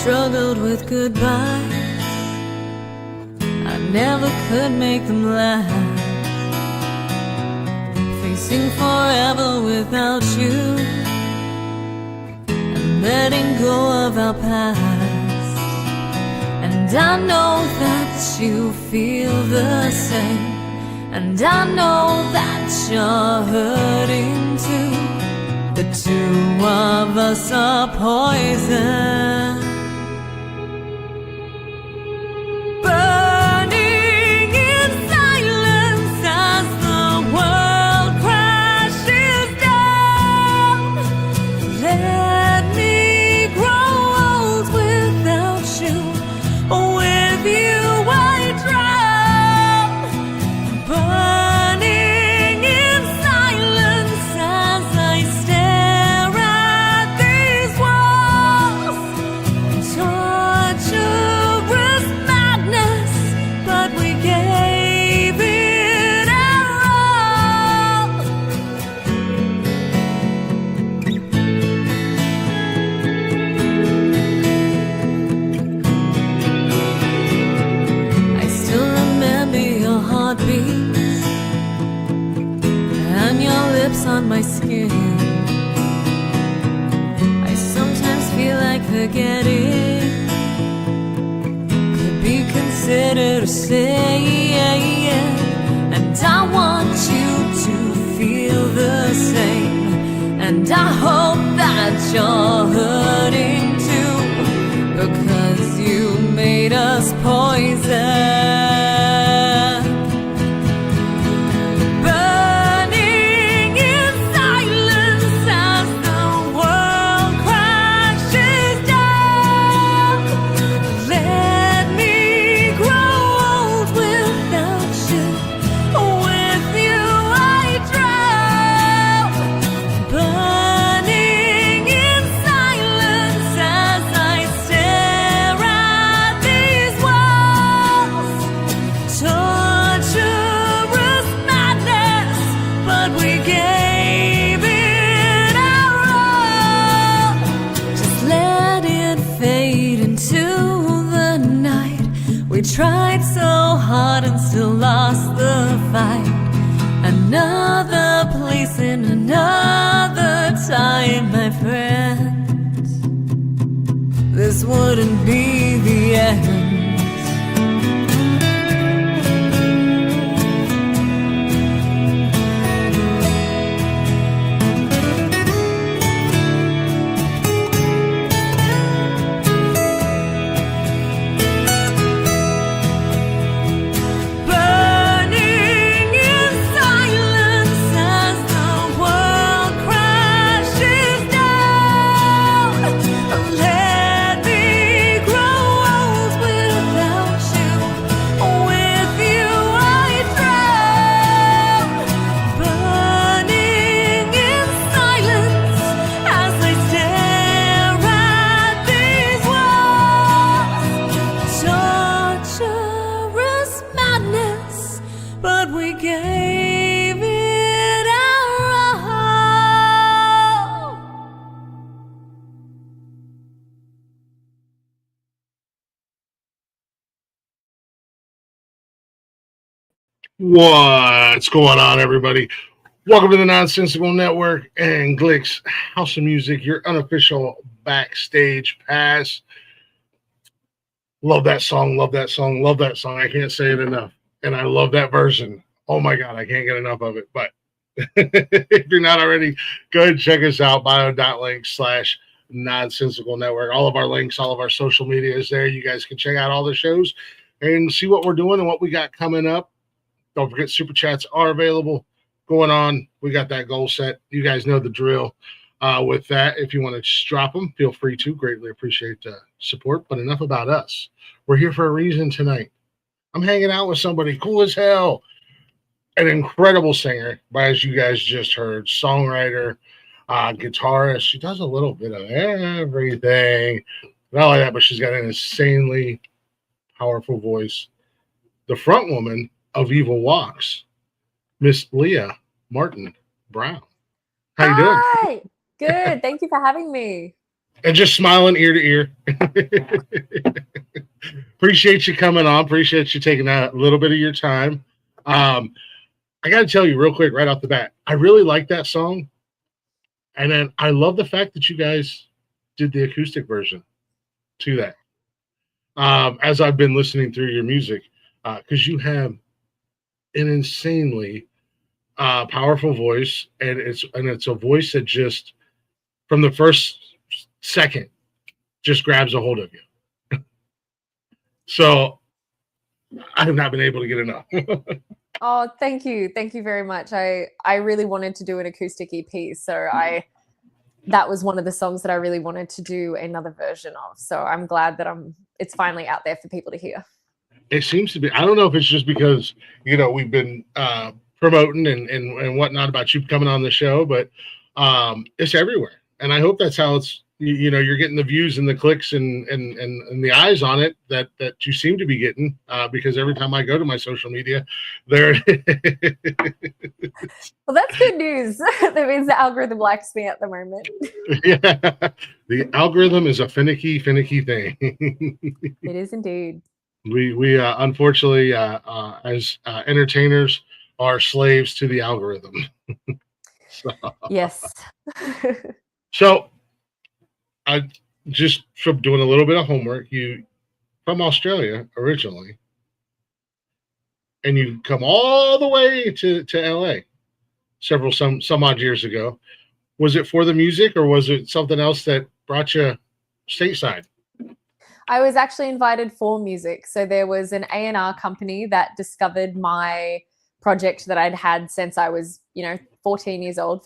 struggled with goodbyes. I never could make them last. Facing forever without you, and letting go of our past. And I know that you feel the same, and I know that you're hurting too. The two of us are poison, burning in silence as the world crashes down. Let me grow old without you. With you I drown, burning in silence as I stare at these walls. Torturous madness, but we gave it our all. I still remember your heartbeats and your lips on my skin. I sometimes feel like forgetting could be considered a sin, and I want you to feel the same. And I hope that you're hurting too, because you made us poison. Burning in silence as the world crashes down. Let me grow old without you. With you I drown. Burning in silence as I stare at these walls. Torturous madness, but we gave it our all. Just let it fade into the night. We tried so hard and still lost the fight. Another place in another time, my friends. This wouldn't be the end. Burning in silence as the world crashes down. Let me grow old without you. With you I drown. Burning in silence as I stare at these walls. Torturous madness, but we gave it our all. What's going on, everybody? Welcome to the Nonsensical Network and Glicks House of Music, your unofficial backstage pass. Love that song, love that song, love that song. I can't say it enough. And I love that version. Oh my God, I can't get enough of it. But if you're not already, go ahead and check us out, bio.link/Nonsensical Network. All of our links, all of our social media is there. You guys can check out all the shows and see what we're doing and what we got coming up. Don't forget, super chats are available. Going on, we got that goal set. You guys know the drill. With that, if you want to just drop them, feel free to. Greatly appreciate the support. But enough about us. We're here for a reason tonight. I'm hanging out with somebody cool as hell. An incredible singer, as you guys just heard, songwriter, guitarist. She does a little bit of everything. Not like that, but she's got an insanely powerful voice. The front woman of Evil Walks, Miss Leah Martin Brown. How you doing? Hi. Good. Thank you for having me. and just smiling ear to ear. Appreciate you coming on. Appreciate you taking a little bit of your time. I got to tell you real quick, right off the bat, I really like that song. And then I love the fact that you guys did the acoustic version to that. As I've been listening through your music, because you have an insanely powerful voice, and it's a voice that just from the first second just grabs a hold of you. So I have not been able to get enough. Oh, thank you very much. I really wanted to do an acoustic EP, so that was one of the songs that I really wanted to do another version of. So I'm glad that it's finally out there for people to hear. It seems to be. I don't know if it's just because we've been promoting and whatnot about you coming on the show, but it's everywhere, and I hope that's how it's. You're getting the views and the clicks and the eyes on it that you seem to be getting, because every time I go to my social media, there. Well, that's good news. That means the algorithm likes me at the moment. Yeah, the algorithm is a finicky thing. It is indeed. We unfortunately, as entertainers, are slaves to the algorithm. So. Yes. So. I just from doing a little bit of homework. You from Australia originally, and you come all the way to LA some odd years ago. Was it for the music, or was it something else that brought you stateside? I was actually invited for music. So there was an A&R company that discovered my project that I'd had since I was 15 years old.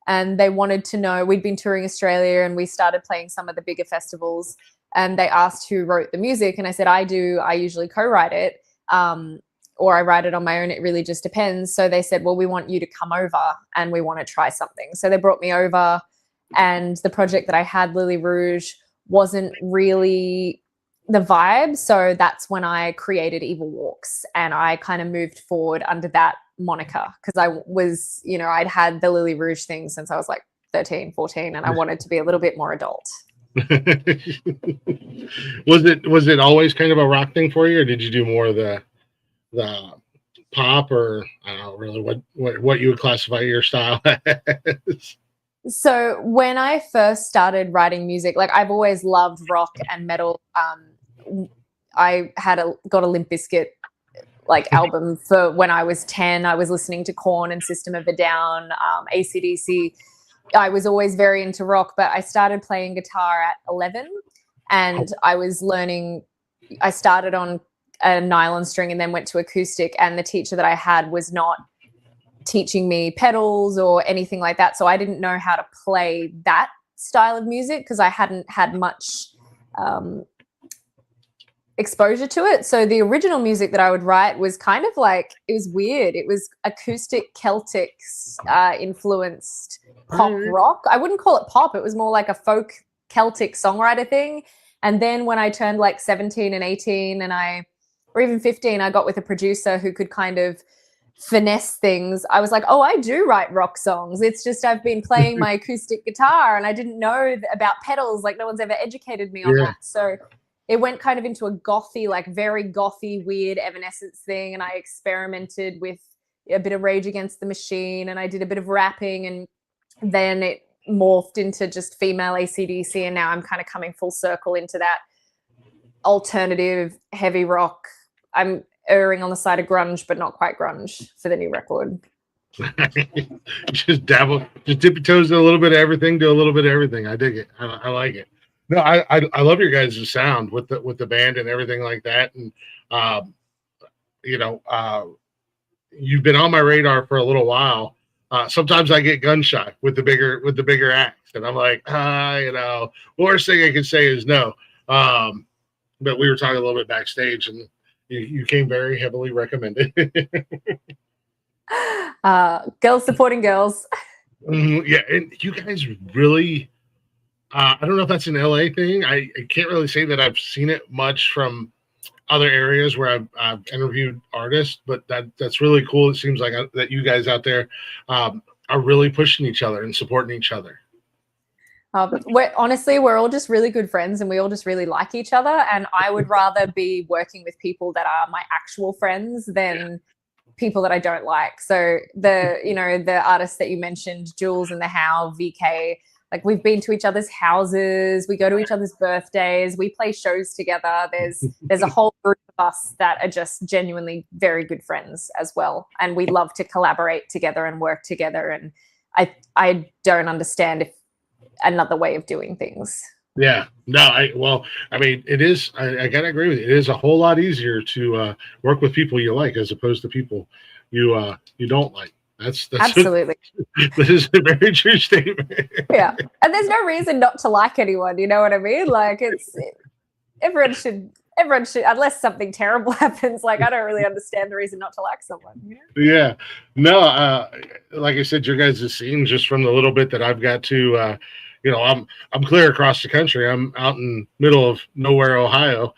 And they wanted to know, we'd been touring Australia and we started playing some of the bigger festivals, and they asked who wrote the music. And I said, I do. I usually co-write it, or I write it on my own. It really just depends. So they said, well, we want you to come over and we want to try something. So they brought me over, and the project that I had, Lily Rouge, wasn't really the vibe. So that's when I created Evil Walks, and I kind of moved forward under that moniker, because I was, I'd had the Lily Rouge thing since I was like 13, 14, and I wanted to be a little bit more adult. Was it always kind of a rock thing for you, or did you do more of the pop, or I don't know really what you would classify your style as? So when I first started writing music, like I've always loved rock and metal. I got a Limp Bizkit album for when I was 10. I was listening to Korn and System of a Down, AC/DC. I was always very into rock, but I started playing guitar at 11, and I started on a nylon string and then went to acoustic, and the teacher that I had was not teaching me pedals or anything like that. So I didn't know how to play that style of music because I hadn't had much exposure to it. So the original music that I would write was kind of it was weird. It was acoustic Celtic influenced pop rock. I wouldn't call it pop. It was more like a folk Celtic songwriter thing. And then when I turned 17 and 18 or even 15, I got with a producer who could kind of finesse things. I was like, oh, I do write rock songs. It's just I've been playing my acoustic guitar and I didn't know about pedals. No one's ever educated me on that. So it went kind of into a gothy, very gothy, weird Evanescence thing. And I experimented with a bit of Rage Against the Machine, and I did a bit of rapping, and then it morphed into just female AC/DC. And now I'm kind of coming full circle into that alternative heavy rock. I'm erring on the side of grunge, but not quite grunge for the new record. Just dabble, just dip your toes in a little bit of everything, do a little bit of everything. I dig it. I like it. No, I love your guys' sound with the band and everything like that. And you've been on my radar for a little while. Sometimes I get gun shy with the bigger acts, and I'm like, worst thing I can say is no. But we were talking a little bit backstage, and you came very heavily recommended. Girls supporting girls. Yeah, and you guys really. I don't know if that's an LA thing. I can't really say that I've seen it much from other areas where I've interviewed artists, but that's really cool. It seems like that you guys out there are really pushing each other and supporting each other. We're all just really good friends, and we all just really like each other. And I would rather be working with people that are my actual friends than people that I don't like. So the artists that you mentioned, Jules and the How, VK, like we've been to each other's houses, we go to each other's birthdays, we play shows together. There's a whole group of us that are just genuinely very good friends as well, and we love to collaborate together and work together. And I don't understand if another way of doing things. Yeah, no, I mean, it is. I gotta agree with you. It is a whole lot easier to work with people you like as opposed to people you don't like. That's Absolutely. That is a very true statement. Yeah, and there's no reason not to like anyone. You know what I mean? Like everyone should, unless something terrible happens. Like I don't really understand the reason not to like someone. You know? Yeah, no, like I said, your guys' scene, just from the little bit that I've got to. I'm clear across the country. I'm out in middle of nowhere, Ohio,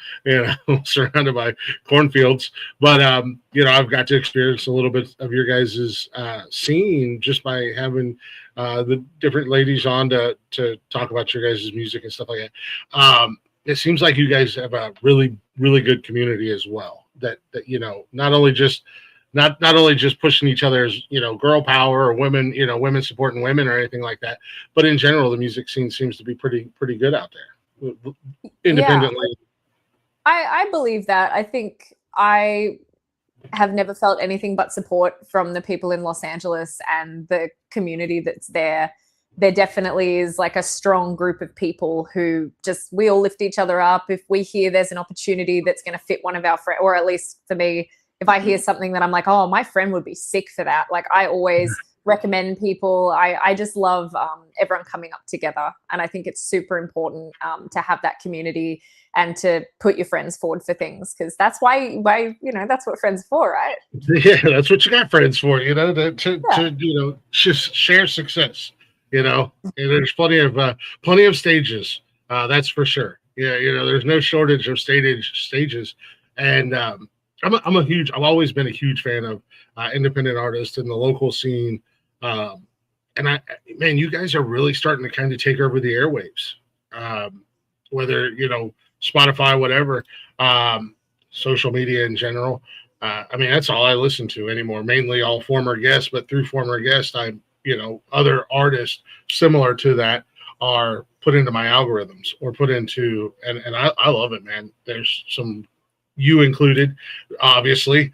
surrounded by cornfields. But I've got to experience a little bit of your guys' scene just by having the different ladies on to talk about your guys' music and stuff like that. It seems like you guys have a really, really good community as well. That not only just pushing each other's, girl power or women, women supporting women or anything like that, but in general, the music scene seems to be pretty good out there, independently. Yeah. I believe that. I think I have never felt anything but support from the people in Los Angeles and the community that's there. There definitely is like a strong group of people who we all lift each other up. If we hear there's an opportunity that's going to fit one of our friends, or at least for me, if I hear something that I'm like, oh, my friend would be sick for that. Like I always recommend people. I just love everyone coming up together. And I think it's super important to have that community and to put your friends forward for things, because that's why that's what friends are for, right? Yeah, that's what you got friends for, to share success, and there's plenty of stages, that's for sure. Yeah, there's no shortage of stages. And I've always been a huge fan of independent artists in the local scene. And you guys are really starting to kind of take over the airwaves, whether, Spotify, whatever, social media in general. That's all I listen to anymore, mainly all former guests, but through former guests, other artists similar to that are put into my algorithms or put into, and I love it, man. There's some, you included, obviously,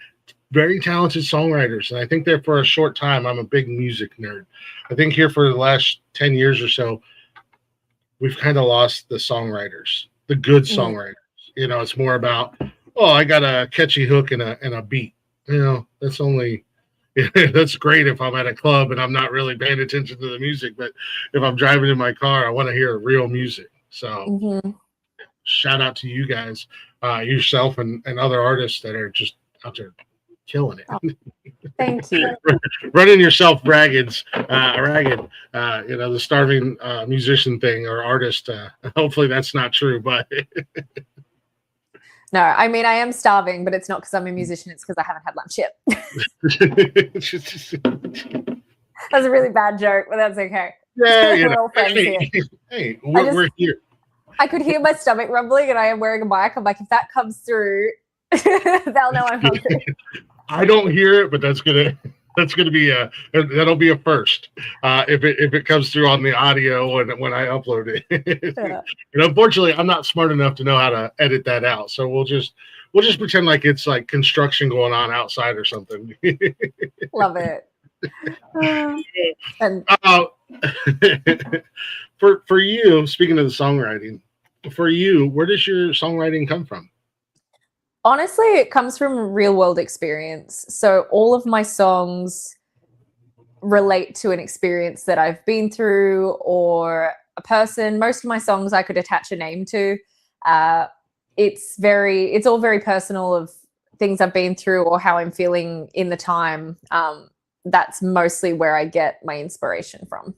very talented songwriters. And I think that for a short time, I'm a big music nerd. I think here for the last 10 years or so, we've kind of lost the songwriters, the good songwriters. It's more about, oh, I got a catchy hook and a beat. That's only, that's great if I'm at a club and I'm not really paying attention to the music. But if I'm driving in my car, I want to hear real music. So shout out to you guys, yourself and other artists that are just out there killing it. Oh, thank you. Running yourself ragged, the starving musician thing or artist. Hopefully that's not true, but no, I am starving, but it's not because I'm a musician. It's because I haven't had lunch yet. That's a really bad joke, but that's okay. Yeah, we're all friends here. Hey, we're here. I could hear my stomach rumbling, and I am wearing a mic. I'm like, if that comes through, they'll know I'm hungry. I don't hear it, but that'll be a first if it comes through on the audio when I upload it. Yeah. And unfortunately, I'm not smart enough to know how to edit that out. So we'll just pretend like it's like construction going on outside or something. Love it. And for you, speaking of the songwriting, for you, where does your songwriting come from? Honestly, it comes from real world experience. So all of my songs relate to an experience that I've been through or a person. Most of my songs I could attach a name to. It's all very personal of things I've been through or how I'm feeling in the time. That's mostly where I get my inspiration from.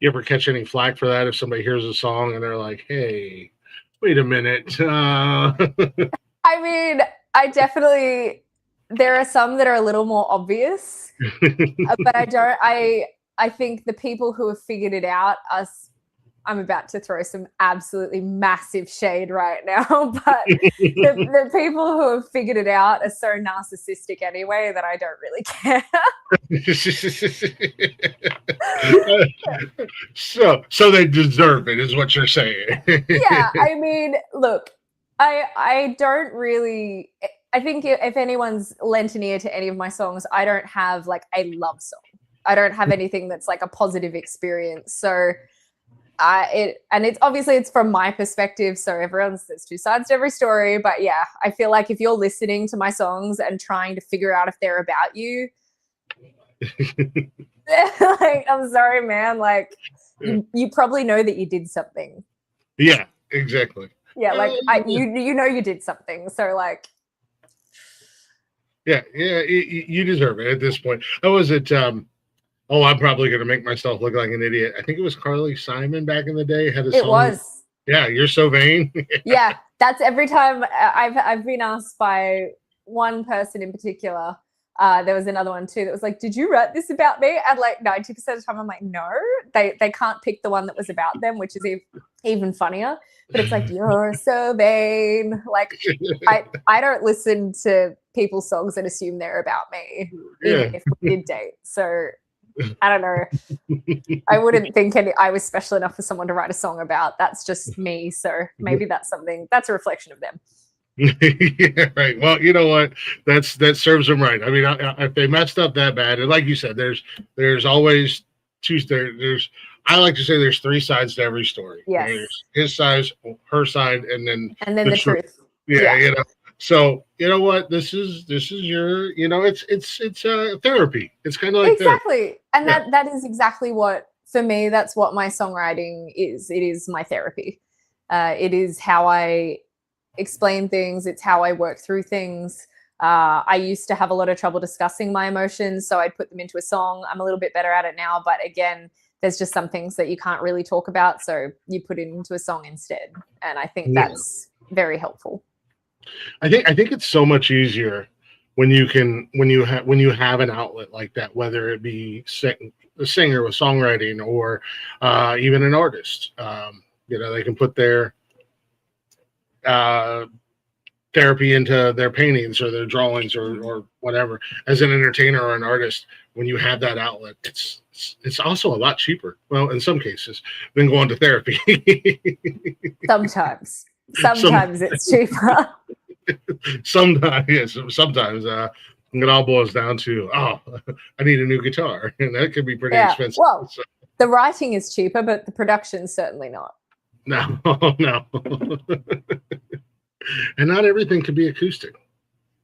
You ever catch any flack for that if somebody hears a song and they're like, hey, wait a minute. I definitely, there are some that are a little more obvious, but I I think the people who have figured it out are, I'm about to throw some absolutely massive shade right now, but the people who have figured it out are so narcissistic anyway that I don't really care. So they deserve it, is what you're saying. Yeah, I mean, look, I don't really. I think if anyone's lent an ear to any of my songs, I don't have like a love song. I don't have anything that's like a positive experience. So it's obviously it's from my perspective. So there's two sides to every story. But yeah, I feel like if you're listening to my songs and trying to figure out if they're about you, like, I'm sorry, man. Like, you probably know that you did something. Yeah, exactly. Yeah, like you know you did something. So like, yeah, you deserve it at this point. I was at oh, I'm probably going to make myself look like an idiot. I think it was Carly Simon back in the day had a song. It was. Yeah, You're So Vain. Yeah, that's every time I've been asked by one person in particular. There was another one too that was like, "Did you write this about me?" And like 90% of the time, I'm like, "No." They can't pick the one that was about them, which is even funnier. But it's like, "You're so vain." Like, I don't listen to people's songs and assume they're about me, even if we did date. So I don't know. I wouldn't think I was special enough for someone to write a song about. That's just me. So maybe that's a reflection of them. Yeah, right. Well, you know what? That serves them right. I mean, if they messed up that bad, and like you said, there's always there's I like to say there's three sides to every story. Yes. There's his side, her side, and then the truth. Yeah, you know. So you know what? This is your, it's therapy. It's kind of like exactly, therapy. And that is exactly what, for me, that's what my songwriting is. It is my therapy. It is how I explain things. It's how I work through things. I used to have a lot of trouble discussing my emotions, so I'd put them into a song. I'm a little bit better at it now, but again, there's just some things that you can't really talk about, so you put it into a song instead. And I think that's very helpful. I think it's so much easier when you have an outlet like that, whether it be a singer with songwriting or even an artist. They can put their therapy into their paintings or their drawings or whatever. As an entertainer or an artist, when you have that outlet, it's also a lot cheaper. Well, in some cases, than going to therapy. Sometimes it's cheaper. Sometimes, yes. Sometimes it all boils down to, I need a new guitar, and that could be pretty expensive. Well, the writing is cheaper, but the production's certainly not. No. And not everything can be acoustic.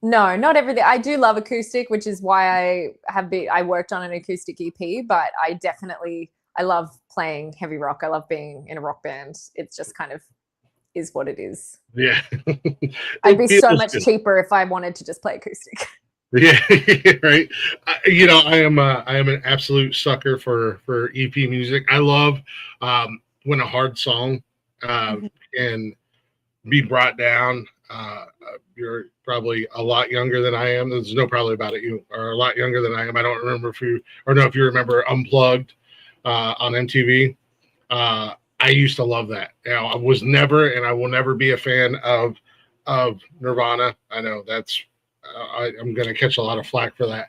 No, not everything. I do love acoustic, which is why I worked on an acoustic EP, but I love playing heavy rock. I love being in a rock band. It's just kind of is what it is. Yeah. I'd be so much cheaper if I wanted to just play acoustic. Yeah, right. I am an absolute sucker for EP music. I love when a hard song can be brought down. You're probably a lot younger than I am. There's no probably about it. You are a lot younger than I am. I don't remember if you remember Unplugged on MTV. I used to love that. I was never, and I will never be a fan of Nirvana. I know that's I'm going to catch a lot of flack for that.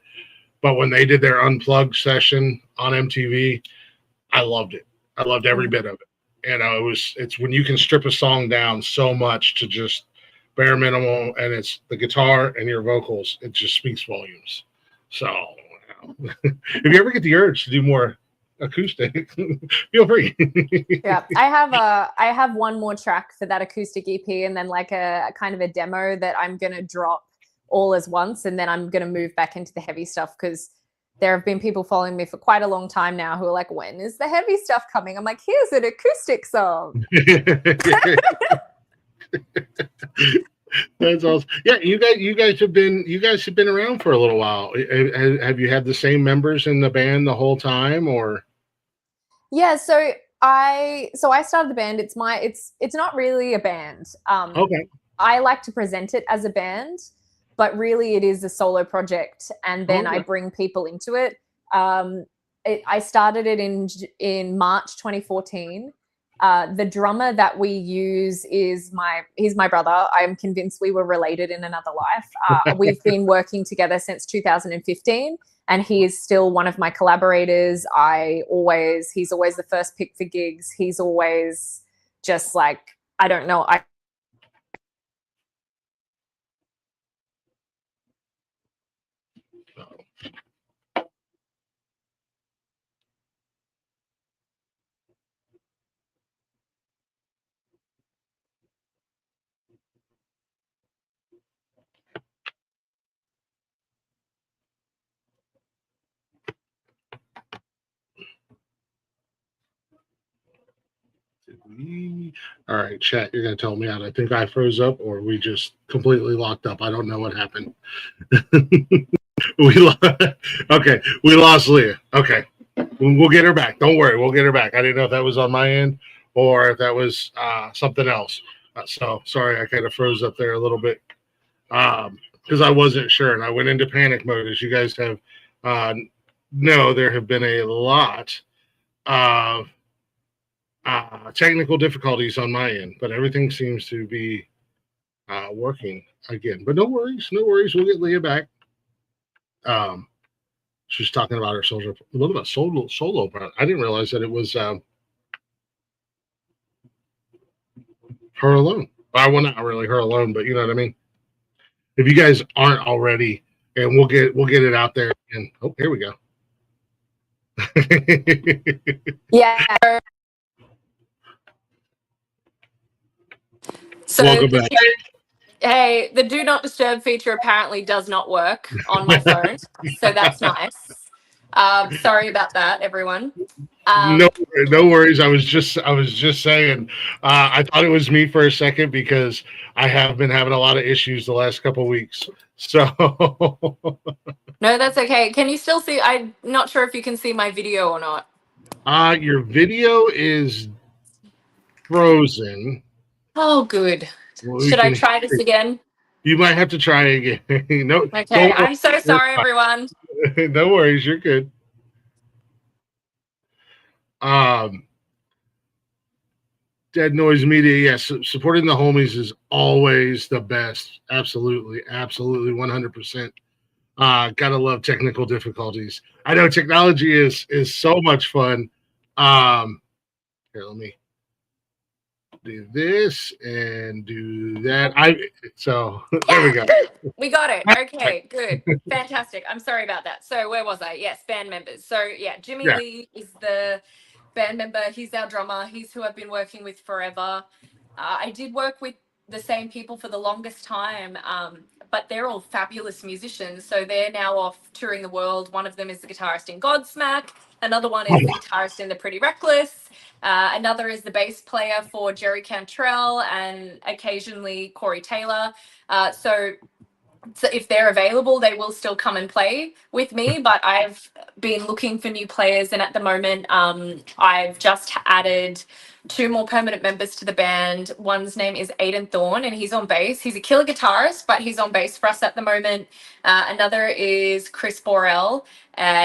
But when they did their Unplugged session on MTV, I loved it. I loved every bit of it. And it's when you can strip a song down so much to just bare minimal, and it's the guitar and your vocals, it just speaks volumes. So if you ever get the urge to do more acoustic, feel free. Yeah, I have one more track for that acoustic EP, and then like a kind of a demo that I'm gonna drop all as once, and then I'm gonna move back into the heavy stuff, because there have been people following me for quite a long time now who are like, when is the heavy stuff coming? I'm like, here's an acoustic song. That's awesome. Yeah, you guys have been around for a little while. Have you had the same members in the band the whole time, or? Yeah, so I started the band. It's not really a band. Okay. I like to present it as a band, but really it is a solo project, and then I bring people into it. I started it in March 2014. The drummer that we use is he's my brother. I'm convinced we were related in another life. We've been working together since 2015, and he is still one of my collaborators. He's always the first pick for gigs. He's always just like, I don't know. All right, chat, you're gonna tell me out. I think I froze up, or we just completely locked up. I don't know what happened. Okay, we lost Leah. Okay, we'll get her back. Don't worry, we'll get her back. I didn't know if that was on my end or if that was something else. So sorry, I kind of froze up there a little bit because I wasn't sure, and I went into panic mode. As you guys have know, there have been a lot of technical difficulties on my end, but everything seems to be working again. But no worries, no worries. We'll get Leah back. She's talking about her solo, a little bit solo part. I didn't realize that it was her alone. Well, not really her alone, but you know what I mean. If you guys aren't already, and we'll get it out there. And oh, here we go. Yeah. So welcome back. Hey, the do not disturb feature apparently does not work on my phone, so that's nice. Sorry about that, everyone. No worries. I was just saying. I thought it was me for a second because I have been having a lot of issues the last couple of weeks. So no, that's okay. Can you still see? I'm not sure if you can see my video or not. Your video is frozen. Oh, good. Should I try this again? You might have to try again. No. Okay, I'm so sorry, everyone. No worries, you're good. Dead Noise Media, yes, supporting the homies is always the best. Absolutely, 100%. Gotta love technical difficulties. I know technology is so much fun. Here, let me do this and do that. There we go. We got it. Okay, good. Fantastic. I'm sorry about that. So where was I? Yes, band members. So yeah, Jimmy Lee is the band member. He's our drummer. He's who I've been working with forever. I did work with the same people for the longest time, but they're all fabulous musicians. So they're now off touring the world. One of them is the guitarist in Godsmack. Another one is the guitarist in The Pretty Reckless. Another is the bass player for Jerry Cantrell and occasionally Corey Taylor. So if they're available, they will still come and play with me, but I've been looking for new players, and at the moment I've just added 2 more permanent members to the band. One's name is Aidan Thorne, and he's on bass. He's a killer guitarist, but he's on bass for us at the moment. Another is Chris Borrell.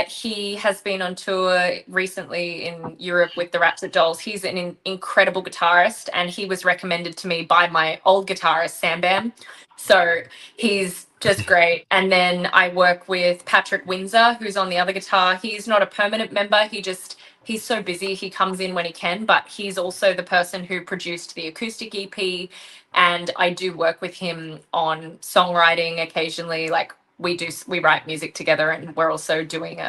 He has been on tour recently in Europe with the Raptor Dolls. He's an incredible guitarist, and he was recommended to me by my old guitarist, Sam Bam. So he's just great. And then I work with Patrick Windsor, who's on the other guitar. He's not a permanent member. He's so busy. He comes in when he can, but he's also the person who produced the acoustic EP. And I do work with him on songwriting occasionally. Like we write music together, and we're also doing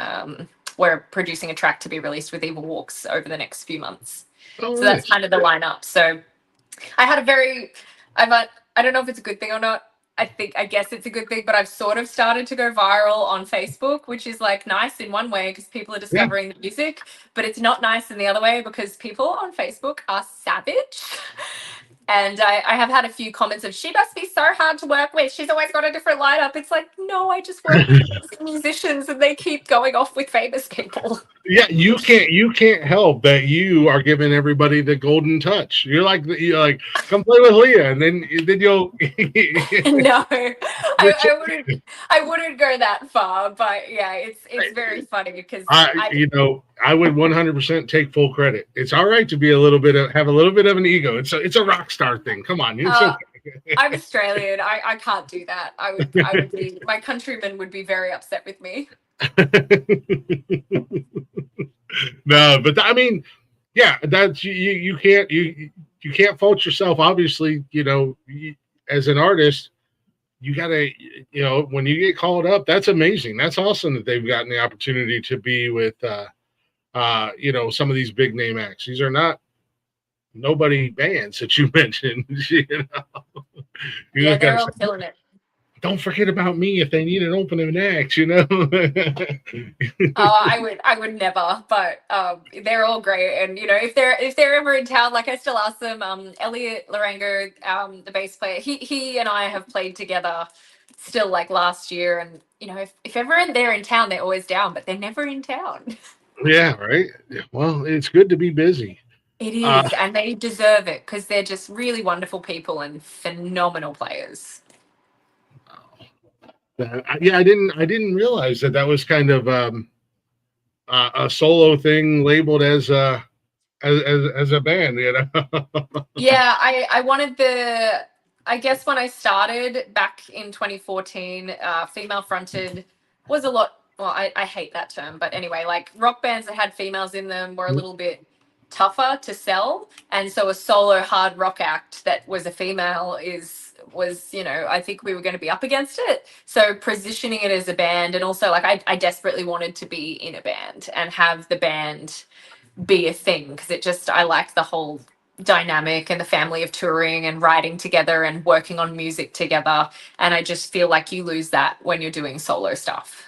we're producing a track to be released with Evil Walks over the next few months. So that's kind of the lineup. So I had I don't know if it's a good thing or not. I guess it's a good thing, but I've sort of started to go viral on Facebook, which is like nice in one way because people are discovering the music, but it's not nice in the other way because people on Facebook are savage. And I have had a few comments of, she must be so hard to work with. She's always got a different lineup. It's like, no, I just work with musicians and they keep going off with famous people. Yeah, you can't help that you are giving everybody the golden touch. You're like come play with Leah, and then you'll No, I wouldn't go that far, but yeah, it's very funny because I would 100% take full credit. It's all right to be have a little bit of an ego. It's a rock star thing. Come on, it's okay. I'm Australian. I can't do that. I would be, my countrymen would be very upset with me. No, but I mean, yeah, that's you can't fault yourself. Obviously, as an artist, you gotta, when you get called up, that's amazing. That's awesome that they've gotten the opportunity to be with, some of these big name acts. These are not nobody bands that you mentioned. Yeah, they're all killing it. Don't forget about me if they need an opening act, I would never, but they're all great. And if they're ever in town, like I still ask them. Elliot Larango, the bass player, he and I have played together still like last year. And if ever they're in town, they're always down, but they're never in town. Yeah, right. Well, it's good to be busy. It is, and they deserve it because they're just really wonderful people and phenomenal players. Yeah, I didn't realize that was kind of a solo thing labeled as a band, Yeah, I wanted I guess when I started back in 2014, female fronted was a lot. Well, I hate that term, but anyway, like rock bands that had females in them were a little bit tougher to sell, and so a solo hard rock act that was a female was I think we were going to be up against it. So positioning it as a band, and also like I desperately wanted to be in a band and have the band be a thing, because I like the whole dynamic and the family of touring and writing together and working on music together, and I just feel like you lose that when you're doing solo stuff.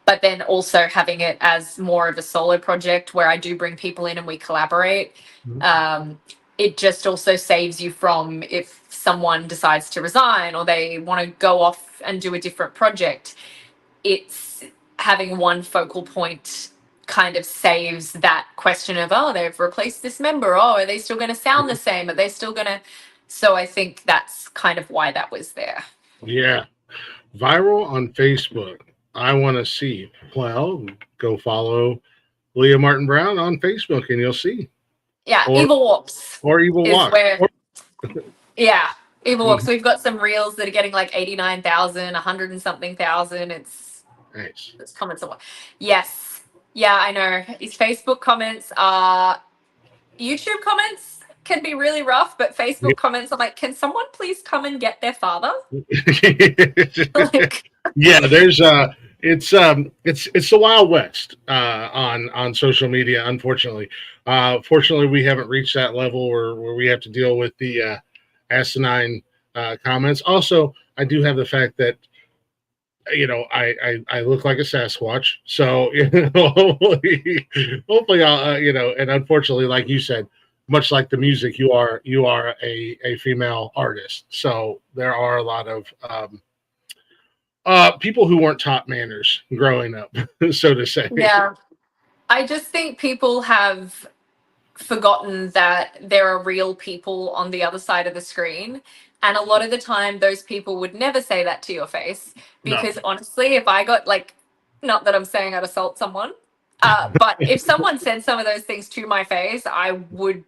But then also having it as more of a solo project where I do bring people in and we collaborate, it just also saves you from, if someone decides to resign or they want to go off and do a different project, it's having one focal point kind of saves that question of, oh, they've replaced this member. Oh, are they still going to sound the same? Are they still going to? So I think that's kind of why that was there. Yeah. Viral on Facebook. I want to see. Well, go follow Leah Martin Brown on Facebook and you'll see. Yeah, Evil Warps. Or Evil Walks. Yeah, Evil Warps. We've got some reels that are getting like 89,000, 100 and something thousand. It's nice. It's comments a lot. Yes. Yeah, I know. His Facebook comments are, YouTube comments can be really rough, but Facebook comments, I'm like, can someone please come and get their father? Yeah, there's it's the Wild West on social media, unfortunately. Fortunately, we haven't reached that level where we have to deal with the asinine comments. Also, I do have the fact that I look like a Sasquatch, so hopefully I'll and unfortunately, like you said, much like the music, you are a female artist, so there are a lot of people who weren't taught manners growing up, so to say. Yeah, I just think people have forgotten that there are real people on the other side of the screen. And a lot of the time, those people would never say that to your face, because honestly, if I got not that I'm saying I'd assault someone, but if someone said some of those things to my face, I would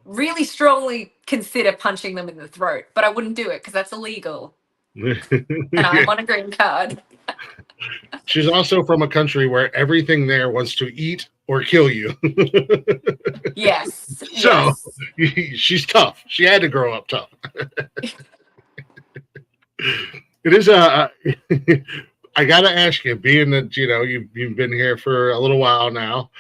really strongly consider punching them in the throat, but I wouldn't do it because that's illegal. And I'm on a green card. She's also from a country where everything there wants to eat or kill you. Yes. So she's tough. She had to grow up tough. It is I gotta ask you, being that you've been here for a little while now,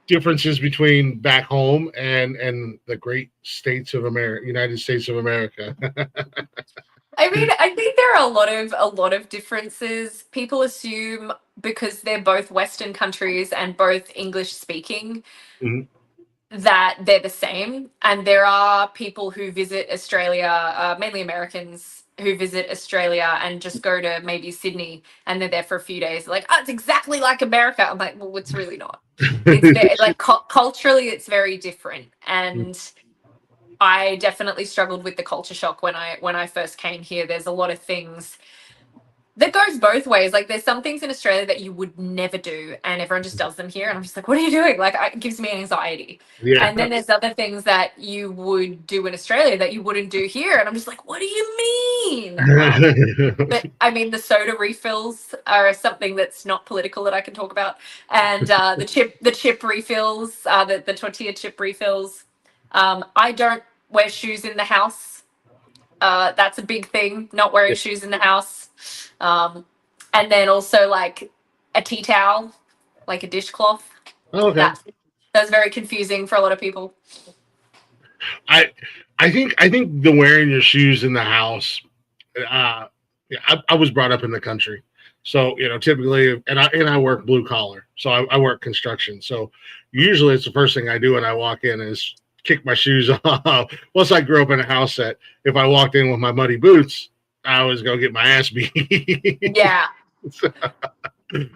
differences between back home and the great states of America, United States of America. I mean, I think there are a lot of differences. People assume because they're both Western countries and both English speaking, that they're the same. And there are people who visit Australia, mainly Americans, who visit Australia and just go to maybe Sydney and they're there for a few days. Like, oh, it's exactly like America. I'm like, well, it's really not. It's very, like culturally, it's very different. And I definitely struggled with the culture shock when I first came here. There's a lot of things that goes both ways. Like there's some things in Australia that you would never do and everyone just does them here. And I'm just like, what are you doing? Like it gives me anxiety. Yeah. And then there's other things that you would do in Australia that you wouldn't do here. And I'm just like, what do you mean? But I mean, the soda refills are something that's not political that I can talk about. And the chip refills, the tortilla chip refills. I don't wear shoes in the house. That's a big thing, not wearing shoes in the house. And then also like a tea towel, like a dishcloth. Okay. That's very confusing for a lot of people. I think the wearing your shoes in the house. Yeah, I was brought up in the country, so typically, and I work blue collar, so I work construction. So usually, it's the first thing I do when I walk in is kick my shoes off. Plus, I grew up in a house that if I walked in with my muddy boots, I was gonna get my ass beat. Yeah.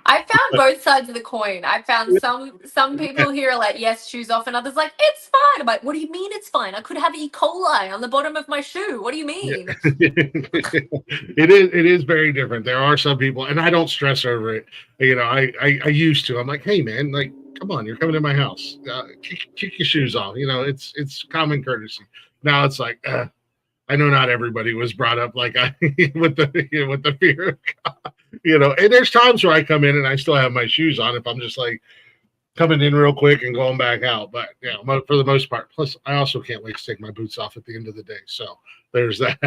I found both sides of the coin. I found some people here are like, yes, shoes off, and others like, it's fine. I'm like, what do you mean it's fine? I could have E. coli on the bottom of my shoe. What do you mean? It is very different. There are some people, and I don't stress over it. I used to. I'm like, hey man, like, come on, you're coming in my house. Kick your shoes off. It's common courtesy. Now it's like, I know not everybody was brought up like I with the fear of God. And there's times where I come in and I still have my shoes on if I'm just like coming in real quick and going back out. But for the most part, plus I also can't wait to take my boots off at the end of the day. So there's that.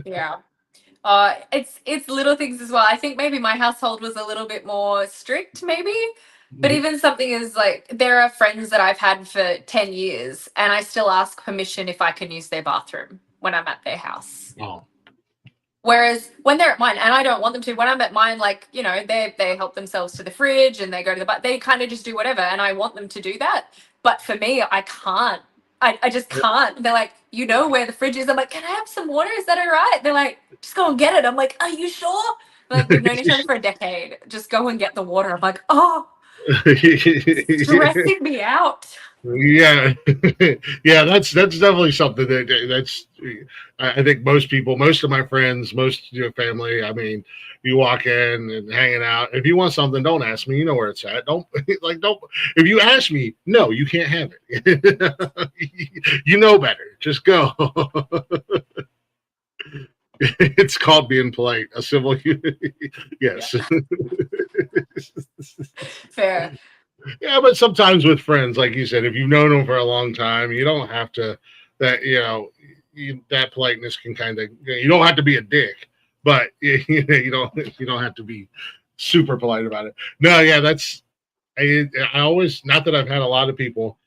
Yeah. It's little things as well. I think maybe my household was a little bit more strict, maybe. But even something is like, there are friends that I've had for 10 years and I still ask permission if I can use their bathroom when I'm at their house. Oh. Whereas when they're at mine, and I don't want them to, when I'm at mine, like, they help themselves to the fridge and they go to the bath, they kind of just do whatever. And I want them to do that. But for me, I can't. I just can't. They're like, where the fridge is. I'm like, can I have some water? Is that all right? They're like, just go and get it. I'm like, are you sure? Like, we've known each other for a decade. Just go and get the water. I'm like, oh, stressing me out. Yeah. Yeah, that's definitely something that's I think most of my friends, most family, I mean, you walk in and hanging out. If you want something, don't ask me. You know where it's at. Don't if you ask me, no, you can't have it. You know better. Just go. It's called being polite. A civil yes. Fair. Yeah, but sometimes with friends, like you said, if you've known them for a long time, you don't have to. That politeness can kind of. You don't have to be a dick, but you don't have to be super polite about it. No, yeah, that's. I always, not that I've had a lot of people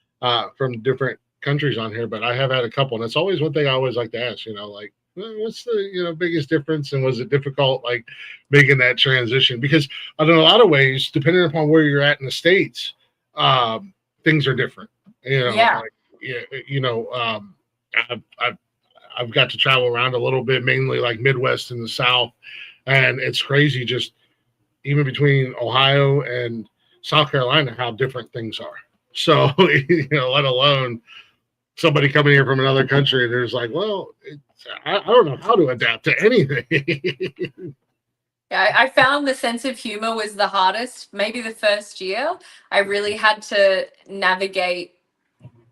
from different countries on here, but I have had a couple, and it's always one thing I always like to ask. Like, what's the biggest difference, and was it difficult like making that transition? Because in a lot of ways, depending upon where you're at in the States, things are different. Yeah. I've got to travel around a little bit, mainly like Midwest and the South, and it's crazy just even between Ohio and South Carolina how different things are. So let alone somebody coming here from another country, there's like, well, I don't know how to adapt to anything. Yeah, I found the sense of humor was the hardest. Maybe the first year, I really had to navigate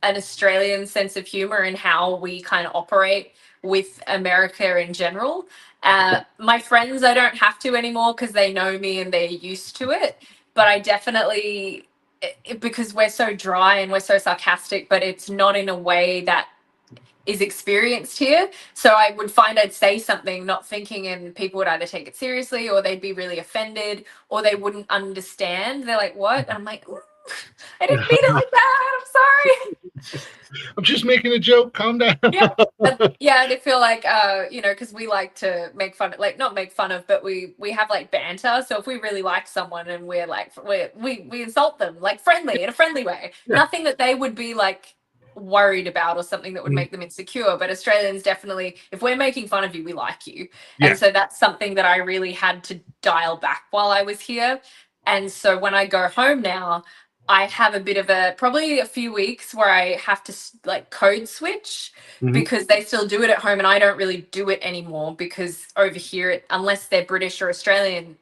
an Australian sense of humor and how we kind of operate with America in general. My friends, I don't have to anymore because they know me and they're used to it. But I definitely, because we're so dry and we're so sarcastic, but it's not in a way that is experienced here. So I would find I'd say something not thinking, and people would either take it seriously or they'd be really offended or they wouldn't understand. They're like, what? And I'm like, I didn't mean it like that. I'm sorry. I'm just making a joke. Calm down. Yeah. Yeah, and I feel like because we like to make fun, like not make fun of, but we have like banter. So if we really like someone and we're like we insult them like friendly in a friendly way, Yeah. nothing that they would be like worried about or something that would make them insecure. But Australians definitely, if we're making fun of you, we like you. Yeah. And so that's something that I really had to dial back while I was here. And so when I go home now, I have a bit of probably a few weeks where I have to like code switch because they still do it at home and I don't really do it anymore because over here, unless they're British or Australian,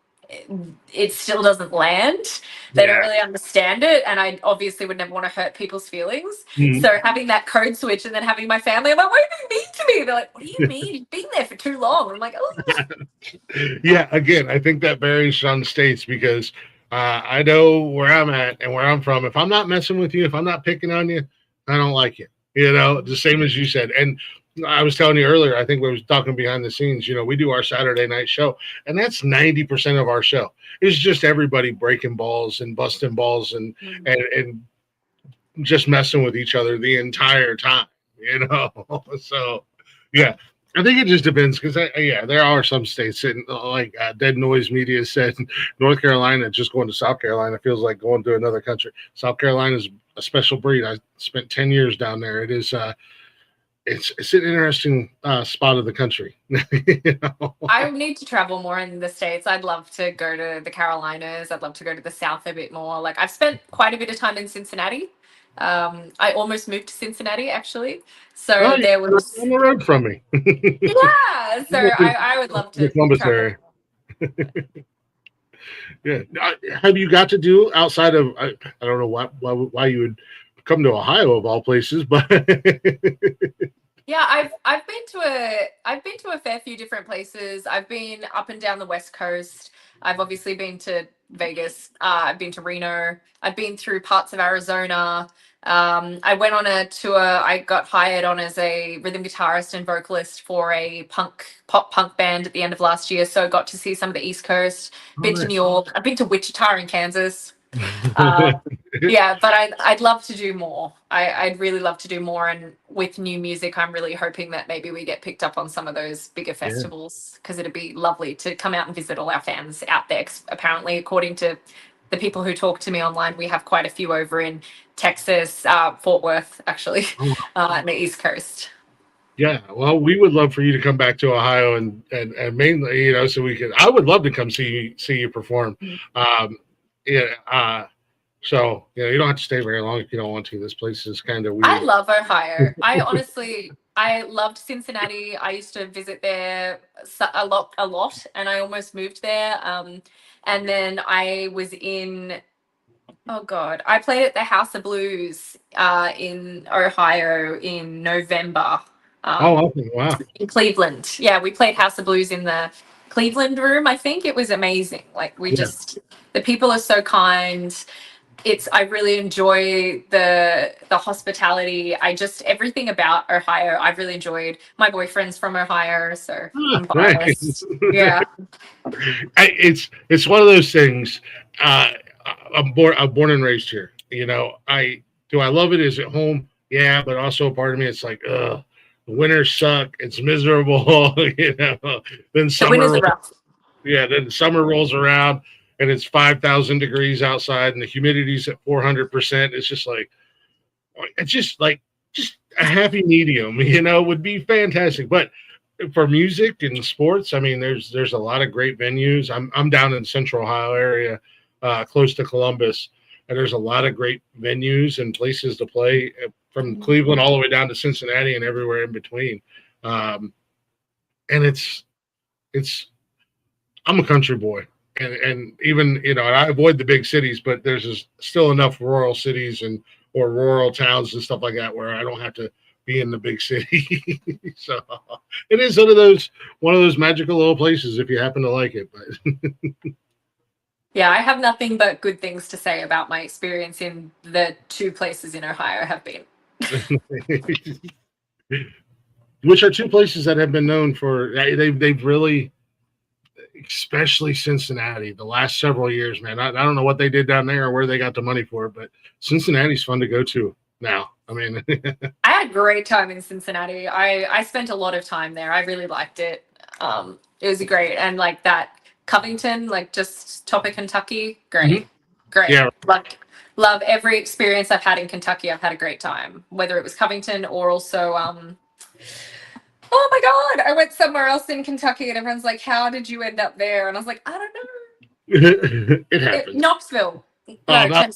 it still doesn't land. They don't really understand it. And I obviously would never want to hurt people's feelings. So having that code switch and then having my family, I'm like, what do you mean to me? They're like, what do you mean? You've been there for too long. I'm like, oh. Yeah, again, I think that varies on states because I know where I'm at and where I'm from. If I'm not messing with you, if I'm not picking on you, I don't like you. The same as you said. And I was telling you earlier, I think we was talking behind the scenes, we do our Saturday night show, and that's 90% of our show. It's just everybody breaking balls and busting balls and just messing with each other the entire time, So, yeah. I think it just depends because, there are some states, and like Dead Noise Media said, North Carolina, just going to South Carolina feels like going to another country. South Carolina is a special breed. I spent 10 years down there. It is, it's an interesting spot of the country. I need to travel more in the States. I'd love to go to the Carolinas. I'd love to go to the South a bit more. Like I've spent quite a bit of time in Cincinnati. I almost moved to Cincinnati actually. So there was on the road from me. Yeah. So I would love to the Columbus area. Yeah. Have you got to do outside of I don't know why you would come to Ohio of all places, but yeah, I've been to a fair few different places. I've been up and down the West Coast. I've obviously been to Vegas. I've been to Reno. I've been through parts of Arizona. I went on a tour. I got hired on as a rhythm guitarist and vocalist for a pop punk band at the end of last year. So I got to see some of the East Coast. Been to New York. I've been to Wichita in Kansas. Yeah, but I'd love to do more. I'd really love to do more. And with new music, I'm really hoping that maybe we get picked up on some of those bigger festivals because it'd be lovely to come out and visit all our fans out there. 'Cause apparently, according to the people who talk to me online, we have quite a few over in Texas, Fort Worth, actually, on the East Coast. Yeah, well, we would love for you to come back to Ohio and mainly, so we could. I would love to come see you perform. So you don't have to stay very long if you don't want to. This place is kind of weird. I love Ohio. I loved Cincinnati. I used to visit there a lot, and I almost moved there. And then I was in. Oh God, I played at the House of Blues in Ohio in November. Wow! In Cleveland, yeah, we played House of Blues in the Cleveland room. I think it was amazing. Like the people are so kind. I really enjoy the hospitality. Everything about Ohio I've really enjoyed. My boyfriend's from Ohio, so I'm biased. Yeah. It's one of those things. I'm born and raised here. I love it? Is it home? Yeah, but also a part of me, it's like, the winters suck. It's miserable. Then summer. Then summer rolls around. And it's 5,000 degrees outside, and the humidity's at 400%. It's just a happy medium, would be fantastic. But for music and sports, I mean, there's a lot of great venues. I'm down in Central Ohio area, close to Columbus, and there's a lot of great venues and places to play from Cleveland all the way down to Cincinnati and everywhere in between. And it's I'm a country boy. And even, I avoid the big cities, but there's still enough rural cities or rural towns and stuff like that where I don't have to be in the big city. So it is one of those magical little places if you happen to like it. But yeah, I have nothing but good things to say about my experience in the two places in Ohio I have been. Which are two places that have been known for they've really especially Cincinnati. The last several years, man. I don't know what they did down there or where they got the money for it, but Cincinnati's fun to go to now. I mean, I had a great time in Cincinnati. I spent a lot of time there. I really liked it. It was great, and like that Covington, like just top of Kentucky, great, great. Yeah. Love every experience I've had in Kentucky. I've had a great time, whether it was Covington or also oh my God, I went somewhere else in Kentucky, and everyone's like, "How did you end up there?" And I was like, "I don't know." It happens. Knoxville, no, Oh, not-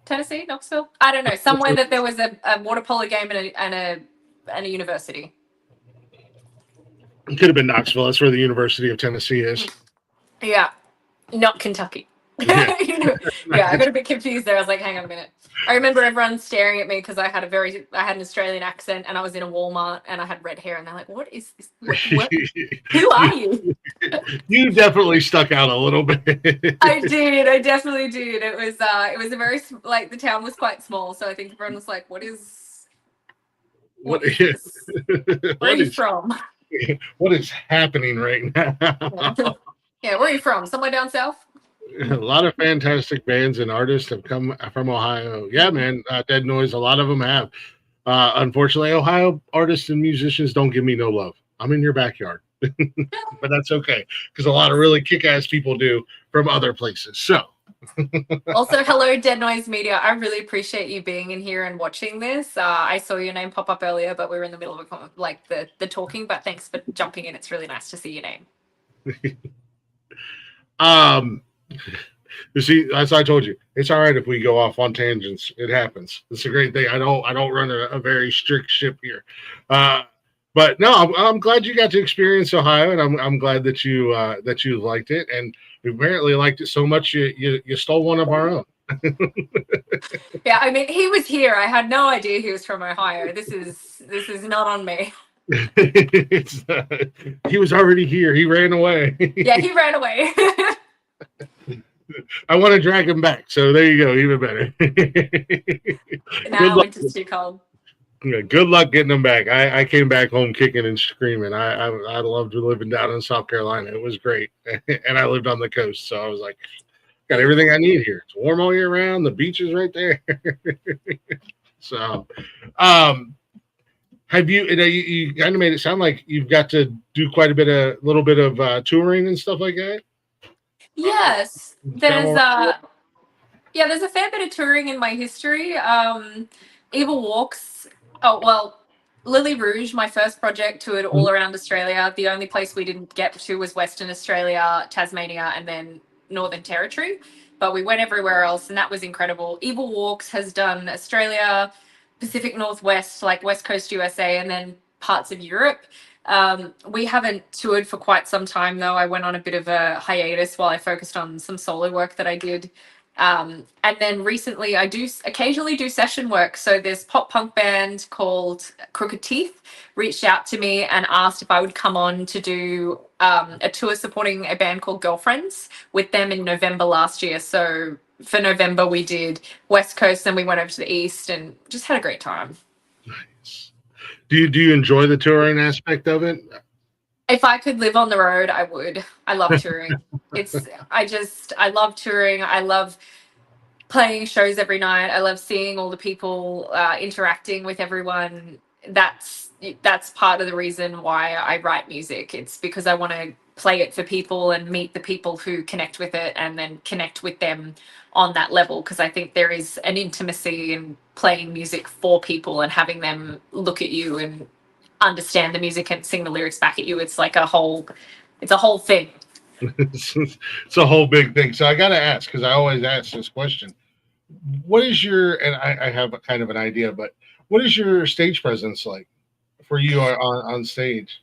Tennessee, Knoxville. I don't know. Somewhere that there was a water polo game and a university. It could have been Knoxville. That's where the University of Tennessee is. Yeah, not Kentucky. Yeah. Yeah, I got a bit confused there. I was like, hang on a minute. I remember everyone staring at me because I had an Australian accent, and I was in a Walmart and I had red hair, and they're like, "What is this? What? Who are you?" You definitely stuck out a little bit. I did. I definitely did. It was a very like the town was quite small, so I think everyone was like, "What is this? Where are you from?" What is happening right now? Yeah, where are you from? Somewhere down south? A lot of fantastic bands and artists have come from Ohio. Yeah, man, Dead Noise. A lot of them have. Unfortunately, Ohio artists and musicians don't give me no love. I'm in your backyard, but that's okay because a lot of really kick-ass people do from other places. So, also, hello, Dead Noise Media. I really appreciate you being in here and watching this. I saw your name pop up earlier, but we were in the middle of like the talking. But thanks for jumping in. It's really nice to see your name. You see, as I told you, it's all right if we go off on tangents. It happens. It's a great thing. I don't run a very strict ship here. But no, I'm glad you got to experience Ohio, and I'm glad that you liked it, and you apparently liked it so much you stole one of our own. Yeah, I mean, he was here. I had no idea he was from Ohio. This is not on me. He was already here. He ran away. Yeah, he ran away. I want to drag him back. So there you go. Even better. Now winter's too cold. Yeah, good luck getting him back. I came back home kicking and screaming. I loved living down in South Carolina. It was great. And I lived on the coast. So I was like, got everything I need here. It's warm all year round. The beach is right there. So, have you kind of made it sound like you've got to do quite a little bit of touring and stuff like that? Yes, there's a fair bit of touring in my history. Evil Walks. Oh well, Lily Rouge, my first project, toured all around Australia. The only place we didn't get to was Western Australia, Tasmania, and then Northern Territory. But we went everywhere else, and that was incredible. Evil Walks has done Australia, Pacific Northwest, like West Coast USA, and then parts of Europe. We haven't toured for quite some time, though. I went on a bit of a hiatus while I focused on some solo work that I did. And then recently I do occasionally do session work. So this pop punk band called Crooked Teeth reached out to me and asked if I would come on to do a tour supporting a band called Girlfriends with them in November last year. So for November we did West Coast, then we went over to the East and just had a great time. Nice. Do you enjoy the touring aspect of it? If I could live on the road, I would. I love touring. I love touring. I love playing shows every night. I love seeing all the people, interacting with everyone. That's part of the reason why I write music. It's because I want to play it for people and meet the people who connect with it and then connect with them on that level. Because I think there is an intimacy in playing music for people and having them look at you and understand the music and sing the lyrics back at you. It's like a whole thing. It's a whole big thing. So I got to ask, because I always ask this question. What is your, and I have a kind of an idea, but what is your stage presence like for you on stage?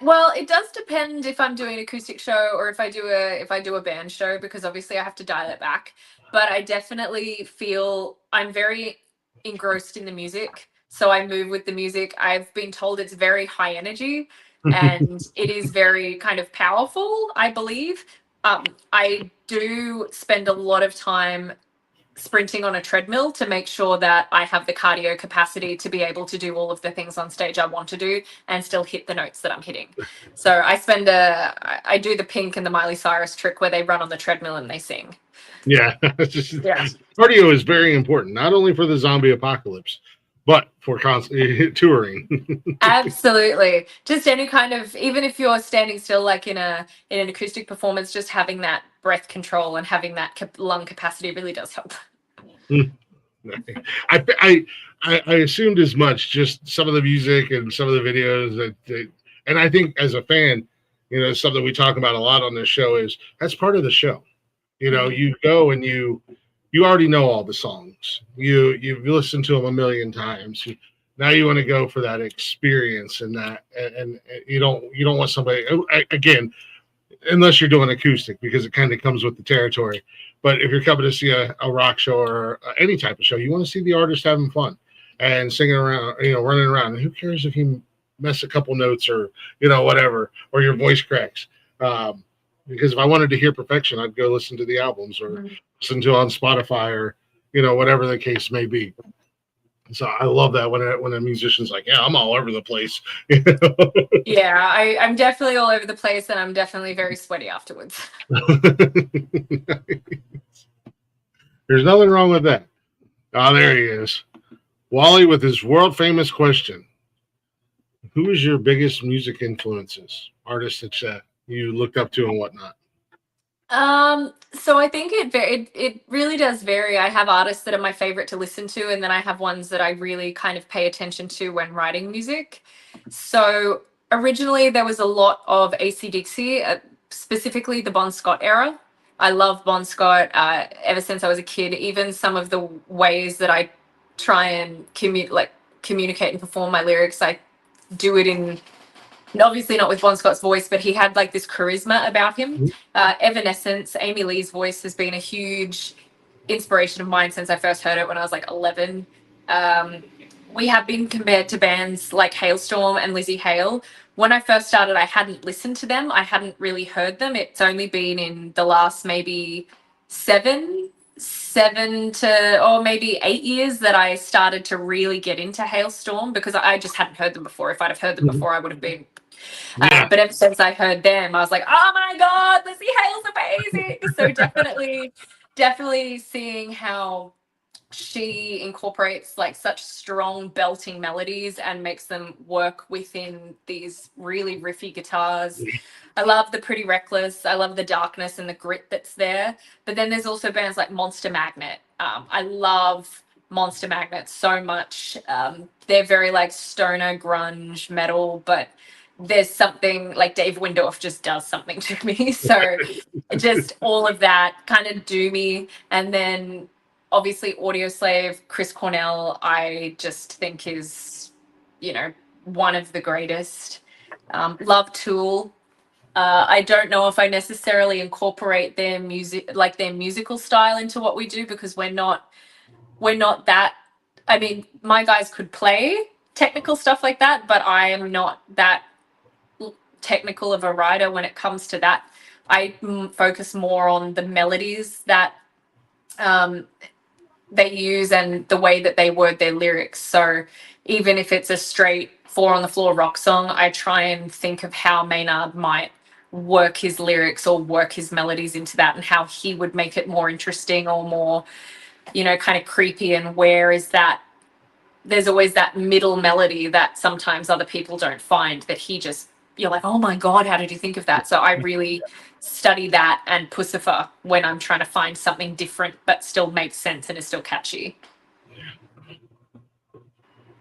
Well, it does depend if I'm doing an acoustic show or if I do a band show, because obviously I have to dial it back. But I definitely feel I'm very engrossed in the music. So I move with the music. I've been told it's very high energy and it is very kind of powerful, I believe. I do spend a lot of time sprinting on a treadmill to make sure that I have the cardio capacity to be able to do all of the things on stage I want to do and still hit the notes that I'm hitting. So I do the Pink and the Miley Cyrus trick where they run on the treadmill and they sing. Yeah. Cardio is very important, not only for the zombie apocalypse, but for constant touring. Absolutely. Just any kind of, even if you're standing still, like in an acoustic performance, just having that breath control and having that lung capacity really does help. I assumed as much, just some of the music and some of the videos and I think as a fan, something we talk about a lot on this show is that's part of the show. You go and you already know all the songs. You've listened to them a million times. Now you want to go for that experience and that, and you don't want somebody, again, unless you're doing acoustic, because it kind of comes with the territory. But if you're coming to see a rock show or any type of show, you want to see the artist having fun and singing around, running around. And who cares if you miss a couple notes or, whatever, or your voice cracks. Because if I wanted to hear perfection, I'd go listen to the albums or listen to it on Spotify or, whatever the case may be. So I love that when a musician's like, yeah, I'm all over the place. Yeah, I'm definitely all over the place, and I'm definitely very sweaty afterwards. There's nothing wrong with that. Oh, there he is. Wally with his world famous question. Who is your biggest music influences? Artists that you looked up to and whatnot? So I think it really does vary. I have artists that are my favorite to listen to, and then I have ones that I really kind of pay attention to when writing music. So originally there was a lot of AC/DC, specifically the Bon Scott era. I love Bon Scott ever since I was a kid. Even some of the ways that I try and communicate and perform my lyrics, I do it in, obviously not with Bon Scott's voice, but he had like this charisma about him. Evanescence, Amy Lee's voice has been a huge inspiration of mine since I first heard it when I was like 11. We have been compared to bands like Hailstorm and Lizzie Hale. When I first started, I hadn't listened to them. I hadn't really heard them. It's only been in the last maybe seven to, or maybe 8 years that I started to really get into Hailstorm, because I just hadn't heard them before. If I'd have heard them before, I would have been. But ever since I heard them, I was like, oh my God, Lizzie Hale's amazing. So definitely seeing how she incorporates like such strong belting melodies and makes them work within these really riffy guitars. I love the Pretty Reckless. I love the darkness and the grit that's there. But then there's also bands like Monster Magnet. I love Monster Magnet so much. They're very like stoner grunge metal, but there's something like Dave Windorf just does something to me. So just all of that kind of do me. And then obviously Audioslave, Chris Cornell, I just think is, one of the greatest. Love Tool. I don't know if I necessarily incorporate their music, like their musical style, into what we do, because we're not that. I mean, my guys could play technical stuff like that, but I am not that technical of a writer when it comes to that. I focus more on the melodies that they use and the way that they word their lyrics. So even if it's a straight 4 on the floor rock song, I try and think of how Maynard might work his lyrics or work his melodies into that, and how he would make it more interesting or more, kind of creepy. And where is that? There's always that middle melody that sometimes other people don't find, that you're like, oh my God, how did you think of that? So I really study that and Pussifer when I'm trying to find something different but still makes sense and is still catchy.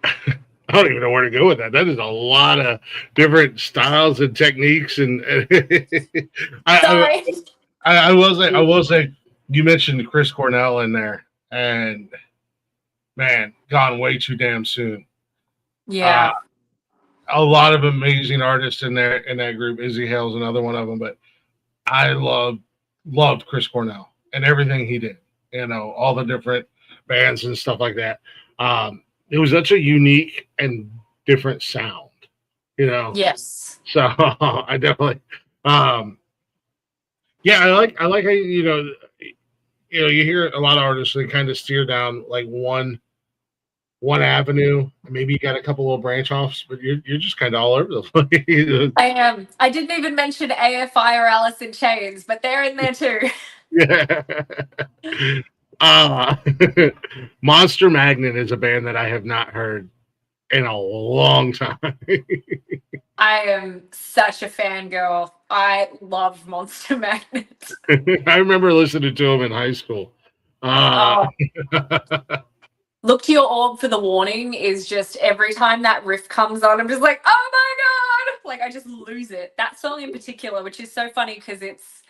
I don't even know where to go with that. That is a lot of different styles and techniques. And I will say, you mentioned Chris Cornell in there, and man, gone way too damn soon. Yeah. A lot of amazing artists in there in that group. Izzy Hale's another one of them, but I loved Chris Cornell and everything he did. All the different bands and stuff like that. It was such a unique and different sound. Yes. So I definitely, I like how you hear a lot of artists, they kind of steer down like one avenue. Maybe you got a couple little branch offs, but you're just kind of all over the place. I am. I didn't even mention AFI or Alice in Chains, but they're in there too. Yeah. Uh, Monster Magnet is a band that I have not heard in a long time. I am such a fangirl. I love Monster Magnet. I remember listening to them in high school. Oh. Look to Your Orb for the Warning is just every time that riff comes on, I'm just like, oh my God. Like, I just lose it. That song in particular, which is so funny because it's,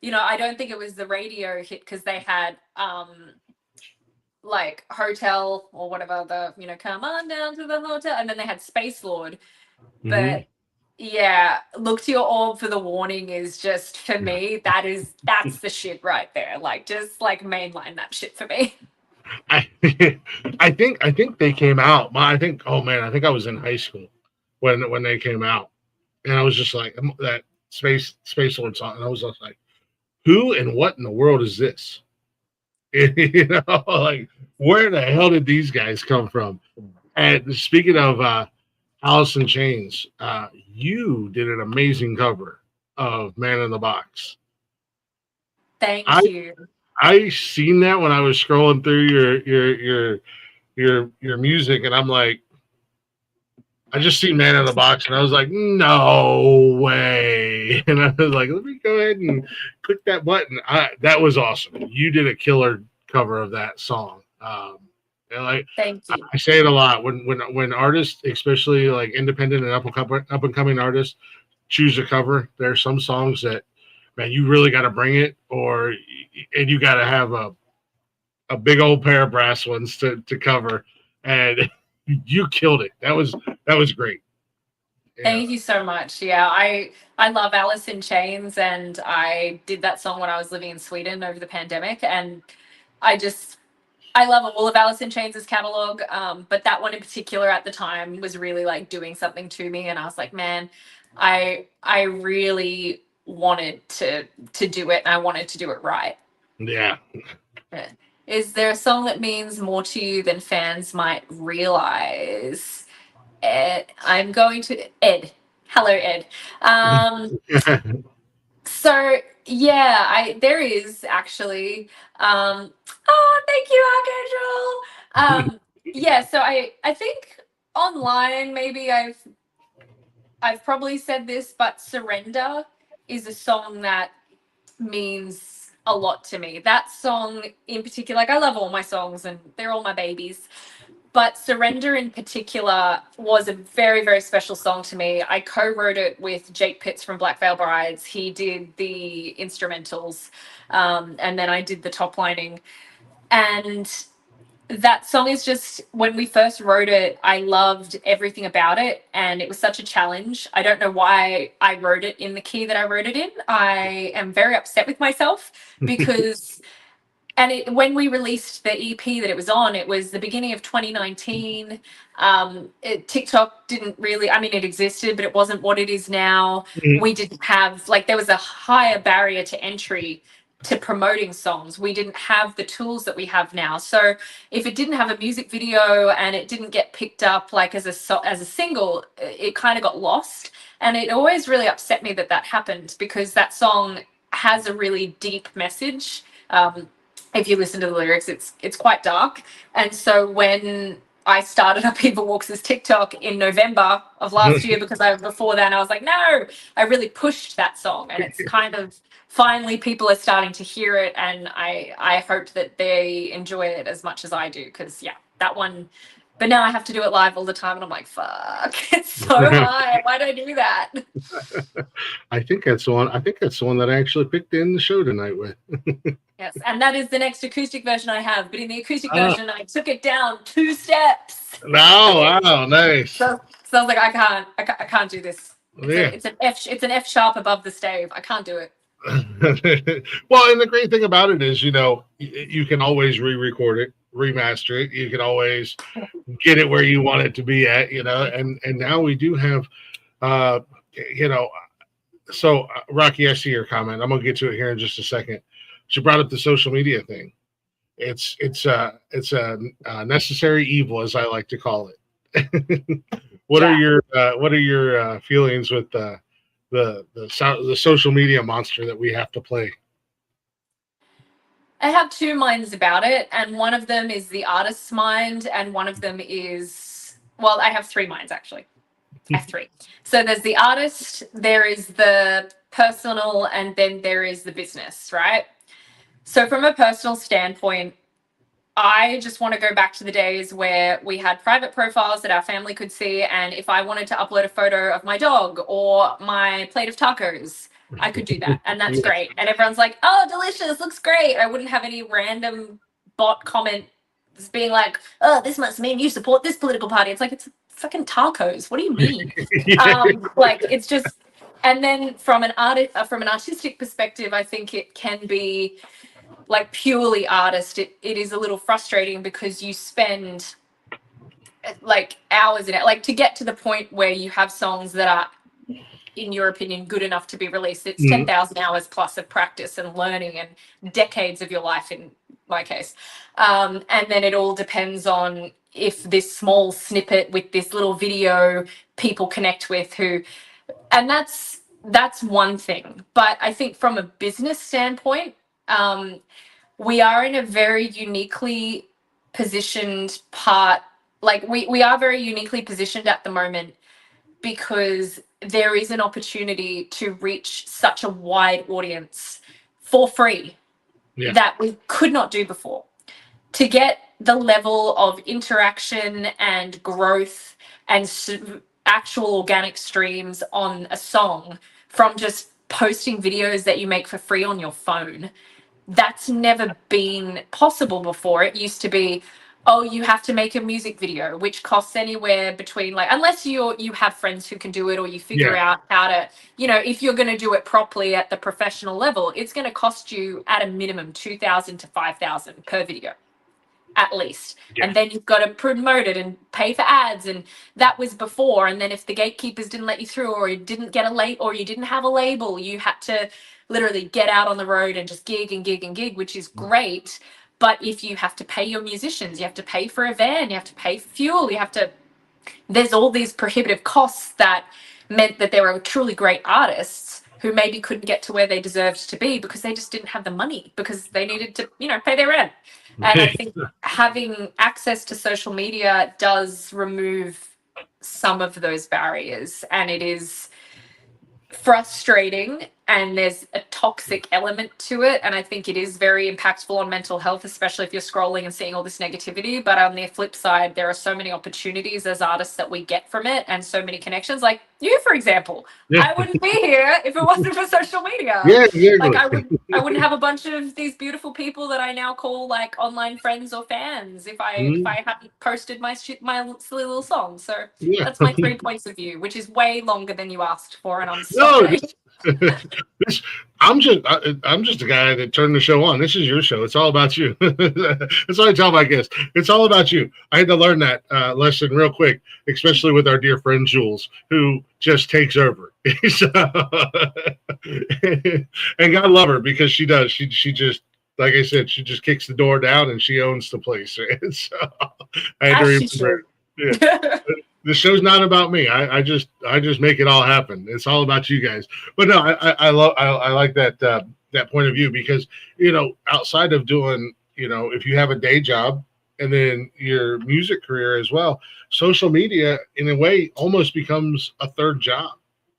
I don't think it was the radio hit because they had like Hotel or whatever, come on down to the hotel. And then they had Space Lord. But yeah, Look to Your Orb for the Warning is just, for me, that's the shit right there. Like, just like mainline that shit for me. I think they came out. I think I was in high school when they came out, and I was just like that Space Lord song, and I was just like, who and what in the world is this? Like where the hell did these guys come from? And speaking of Alice in Chains, you did an amazing cover of Man in the Box. Thank you. I seen that when I was scrolling through your music, and I'm like, I just see Man in the Box, and I was like, no way. And I was like, let me go ahead and click that button. That was awesome. You did a killer cover of that song. And like, thank you. I say it a lot when artists, especially like independent and up and coming artists, choose a cover. There are some songs that, man, you really got to bring it, and you got to have a big old pair of brass ones to cover, and you killed it. That was great. Yeah. Thank you so much. Yeah, I love Alice in Chains, and I did that song when I was living in Sweden over the pandemic, and I love all of Alice in Chains' catalog, but that one in particular at the time was really like doing something to me, and I was like, man, I really wanted to do it, and I wanted to do it right. Yeah. Is there a song that means more to you than fans might realize? Ed, I'm going to Ed. Hello, Ed. So yeah, there is actually. Oh, thank you, Archangel. Yeah, so I think online maybe I've probably said this, but Surrender is a song that means a lot to me. That song in particular, like I love all my songs and they're all my babies, but Surrender in particular was a very, very special song to me. I co-wrote it with Jake Pitts from Black Veil Brides. He did the instrumentals, and then I did the top lining. And that song is just, when we first wrote it, I loved everything about it, and it was such a challenge. I don't know why I wrote it in the key that I wrote it in. I am very upset with myself because when we released the EP that it was on, it was the beginning of 2019. TikTok didn't really, I mean, it existed, but it wasn't what it is now. We didn't have, like, there was a higher barrier to entry to promoting songs. We didn't have the tools that we have now. So if it didn't have a music video and it didn't get picked up like as a single, it kind of got lost. And it always really upset me that happened, because that song has a really deep message. If you listen to the lyrics, it's quite dark. And so when I started up Eva Walks' TikTok in November of last year, because before then I was like, no, I really pushed that song, and it's kind of finally people are starting to hear it, and I hope that they enjoy it as much as I do, because yeah, that one. But now I have to do it live all the time, and I'm like, fuck, it's so high. Why do I do that? I think that's the one. I think that's the one that I actually picked in the show tonight with. Yes, and that is the next acoustic version I have. But in the acoustic version, I took it down 2 steps. No, wow, nice. So I was like, I can't do this. It's an F sharp above the stave. I can't do it. Well, and the great thing about it is, you can always re-record it, remaster it. You can always get it where you want it to be at, and now we do have, so Rocky, I see your comment. I'm going to get to it here in just a second. she brought up the social media thing. It's a necessary evil, as I like to call it. What are your feelings with the social media monster that we have to play? I have two minds about it, and one of them is the artist's mind, and one of them is, well, I have three minds actually. I have three. So there's the artist, there is the personal, and then there is the business, right? So from a personal standpoint, I just want to go back to the days where we had private profiles that our family could see. And if I wanted to upload a photo of my dog or my plate of tacos, I could do that. And that's great. And everyone's like, oh, delicious, looks great. I wouldn't have any random bot comment being like, oh, this must mean you support this political party. It's like, it's fucking tacos. What do you mean? Like, it's just, and then from an artistic perspective, I think it can be like purely artist. It is a little frustrating because you spend like hours in it, like to get to the point where you have songs that are, in your opinion, good enough to be released. It's 10,000 hours plus of practice and learning and decades of your life in my case. And then it all depends on if this small snippet with this little video people connect with and that's one thing. But I think from a business standpoint, we are in a very uniquely positioned we are very uniquely positioned at the moment because there is an opportunity to reach such a wide audience for free that we could not do before. To get the level of interaction and growth and actual organic streams on a song from just posting videos that you make for free on your phone, that's never been possible before. It used to be, oh, you have to make a music video, which costs anywhere between, like, unless you have friends who can do it, or you figure out how to, if you're going to do it properly at the professional level, it's going to cost you at a minimum $2,000 to $5,000 per video, at least. And then you've got to promote it and pay for ads, and that was before. And then if the gatekeepers didn't let you through, or you didn't get or you didn't have a label, you had to literally get out on the road and just gig and gig and gig, which is great. But if you have to pay your musicians, you have to pay for a van, you have to pay for fuel, there's all these prohibitive costs that meant that there were truly great artists who maybe couldn't get to where they deserved to be because they just didn't have the money, because they needed to, pay their rent. And I think having access to social media does remove some of those barriers, and it is frustrating, and there's a toxic element to it, and I think it is very impactful on mental health, especially if you're scrolling and seeing all this negativity. But on the flip side, there are so many opportunities as artists that we get from it, and so many connections. Like you, for example, I wouldn't be here if it wasn't for social media. Like I wouldn't have a bunch of these beautiful people that I now call like online friends or fans if I hadn't posted my silly little song. So that's my 3 points of view, which is way longer than you asked for, and I'm sorry. I'm just a guy that turned the show on. This is your show. It's all about you. That's what I tell my guests. It's all about you. I had to learn that lesson real quick, especially with our dear friend Jules, who just takes over. And God love her, because she does. She just, like I said, she just kicks the door down and she owns the place. So I had to remember. The show's not about me. I just make it all happen. It's all about you guys. But no, I like that point of view, because outside of doing, if you have a day job and then your music career as well, social media in a way almost becomes a third job.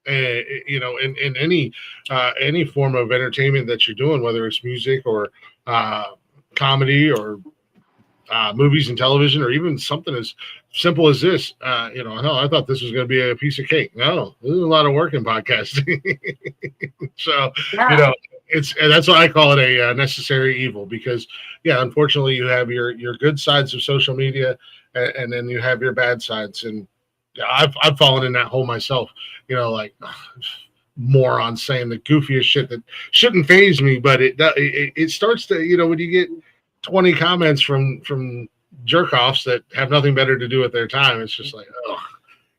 In any form of entertainment that you're doing, whether it's music or comedy or movies and television, or even something as simple as this. Hell, I thought this was going to be a piece of cake. No, there's a lot of work in podcasting. So, and that's why I call it a necessary evil, because, unfortunately, you have your good sides of social media, and then you have your bad sides. And I've fallen in that hole myself. Like morons saying the goofiest shit that shouldn't faze me, but it starts to, when you get 20 comments from jerk offs that have nothing better to do with their time, it's just like, oh,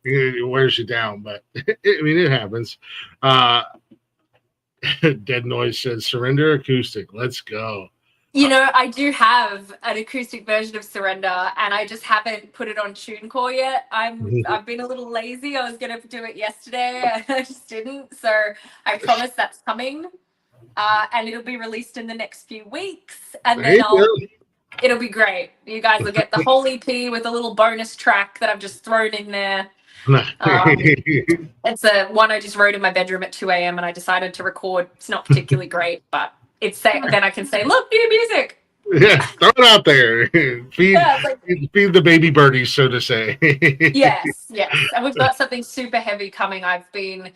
it wears you down. But it happens. Dead Noise says Surrender acoustic. Let's go. You know, I do have an acoustic version of Surrender, and I just haven't put it on TuneCore yet. I've been a little lazy. I was gonna do it yesterday, and I just didn't. So I promise that's coming, and it'll be released in the next few weeks, and There then you it'll be great. You guys will get the whole EP with a little bonus track that I've just thrown in there. go. It's a one I just wrote in my bedroom at 2 a.m. and I decided to record. It's not particularly great, but then I can say, look, new music. Yeah, throw it out there. Feed the baby birdies, so to say. Yes. And we've got something super heavy coming. I've been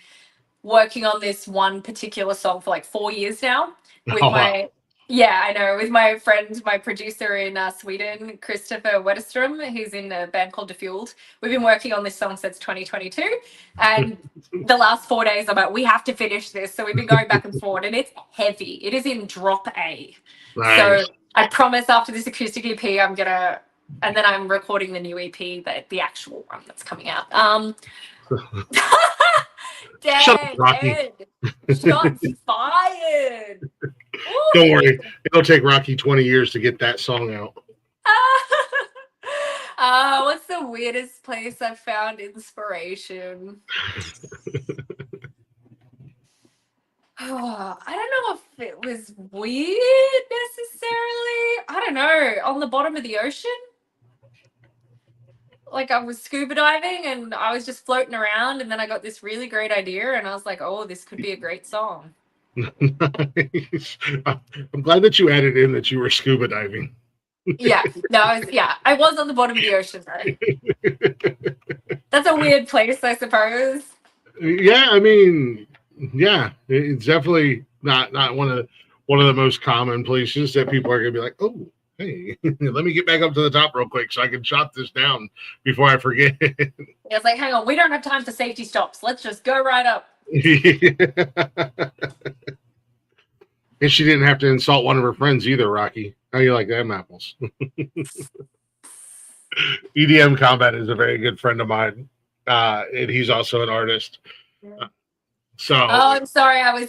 working on this one particular song for like 4 years now with with my friend, my producer in Sweden, Christopher Wetterström. He's in a band called Defueled. We've been working on this song since 2022, and the last 4 days I'm like, we have to finish this. So we've been going back and forth, and it's heavy. It is in drop A. Nice. So I promise after this acoustic EP, and then I'm recording the new EP, the actual one that's coming out. Shut up, Rocky. Shots fired. Don't worry. It'll take Rocky 20 years to get that song out. What's the weirdest place I've found inspiration? I don't know if it was weird necessarily. I don't know. On the bottom of the ocean? Like I was scuba diving and I was just floating around, and then I got this really great idea and I was like, oh, this could be a great song. Nice. I'm glad that you added in that you were scuba diving. I was on the bottom of the ocean though. That's a weird place, I suppose. Yeah, I mean, yeah, it's definitely not one of the most common places that people are gonna be like, oh, hey, let me get back up to the top real quick so I can jot this down before I forget. It's like, hang on, we don't have time for safety stops. Let's just go right up. And she didn't have to insult one of her friends either, Rocky. How you like them apples? EDM Combat is a very good friend of mine, and he's also an artist. I'm sorry. I was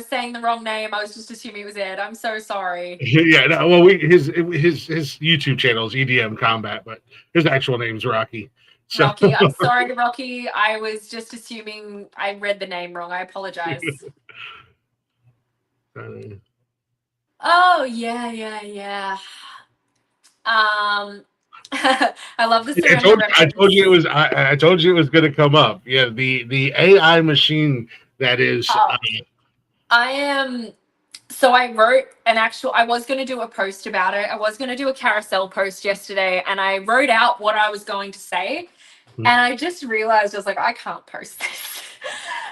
saying the wrong name. I was just assuming it was Ed. I'm so sorry. Yeah, no, well, his YouTube channel is EDM Combat, but his actual name's Rocky. So. Rocky, I'm sorry, Rocky. I was just assuming I read the name wrong. I apologize. Oh yeah. I love the Surrender. I told you it was going to come up. Yeah, the AI machine that is. I am. So I wrote I was going to do a post about it. I was going to do a carousel post yesterday, and I wrote out what I was going to say. And I just realized I was like, I can't post this.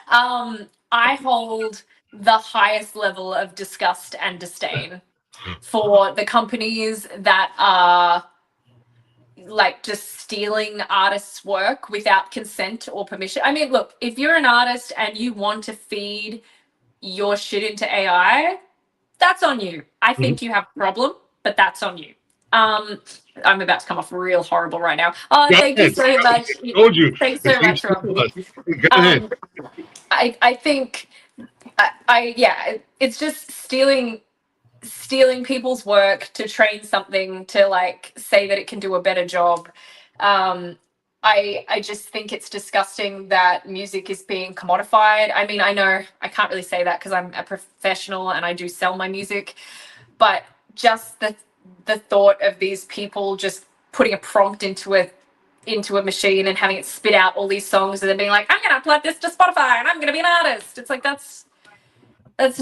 I hold the highest level of disgust and disdain for the companies that are like just stealing artists' work without consent or permission. I mean, look, if you're an artist and you want to feed your shit into AI, that's on you. I think you have a problem, but that's on you. I'm about to come off real horrible right now. Oh, thank you so much. I told you. Thanks so much, Robbie. Go ahead. I think, it's just stealing people's work to train something to like say that it can do a better job. I just think it's disgusting that music is being commodified. I mean, I know I can't really say that because I'm a professional and I do sell my music, but just the thought of these people just putting a prompt into a machine and having it spit out all these songs and then being like, I'm gonna upload this to Spotify and I'm gonna be an artist. It's like it's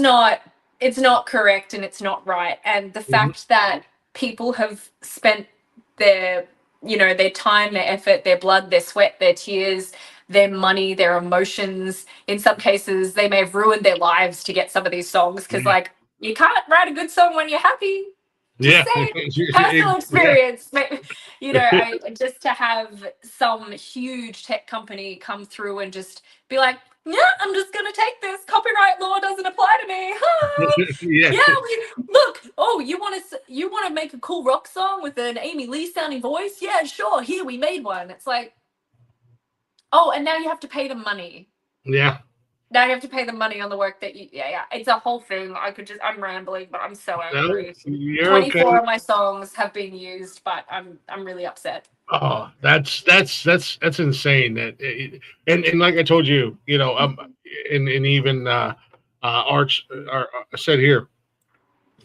not correct and it's not right. And the fact that people have spent their time, their effort, their blood, their sweat, their tears, their money, their emotions, in some cases they may have ruined their lives to get some of these songs because like you can't write a good song when you're happy. Personal experience. Just to have some huge tech company come through and just be like, yeah, I'm just gonna take this. Copyright law doesn't apply to me. Look. Oh, you want to make a cool rock song with an Amy Lee sounding voice? Yeah, sure. Here, we made one. It's like, oh, and now you have to pay them money. Yeah. Now you have to pay the money on the work that you. Yeah. It's a whole thing. I'm rambling, but I'm so No, angry. you're 24 okay. of my songs have been used, but I'm really upset. Oh, that's insane. And like I told you, and even Arch said here,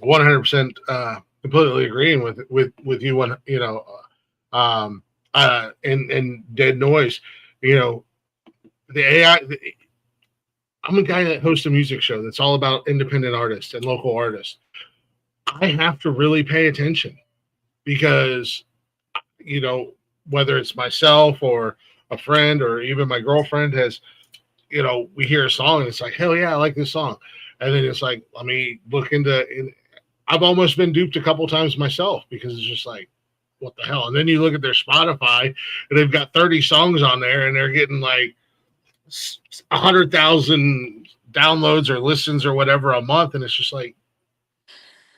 100% completely agreeing with you. And Dead Noise, the AI. I'm a guy that hosts a music show that's all about independent artists and local artists. I have to really pay attention because, whether it's myself or a friend or even my girlfriend we hear a song and it's like, hell yeah, I like this song. And then it's like, let me look I've almost been duped a couple times myself because it's just like, what the hell? And then you look at their Spotify and they've got 30 songs on there and they're getting like 100,000 downloads or listens or whatever a month. And it's just like,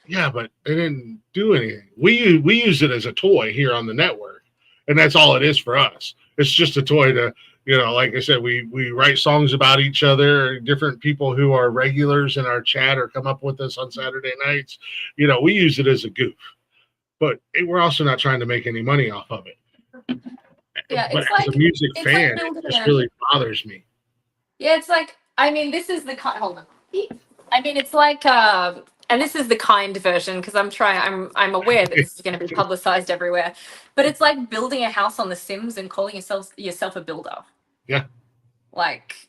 yeah, but they didn't do anything. We use it as a toy here on the network, and that's all it is for us. It's just a toy to, like I said, we write songs about each other. Different people who are regulars in our chat or come up with us on Saturday nights. We use it as a goof, but we're also not trying to make any money off of it. Yeah, but as a music fan, it just really bothers me. Yeah, it's like, I mean, this is the kind. Hold on. I mean, it's like, and this is the kind version because I'm aware that this is going to be publicized everywhere, but it's like building a house on The Sims and calling yourself a builder. Yeah. Like,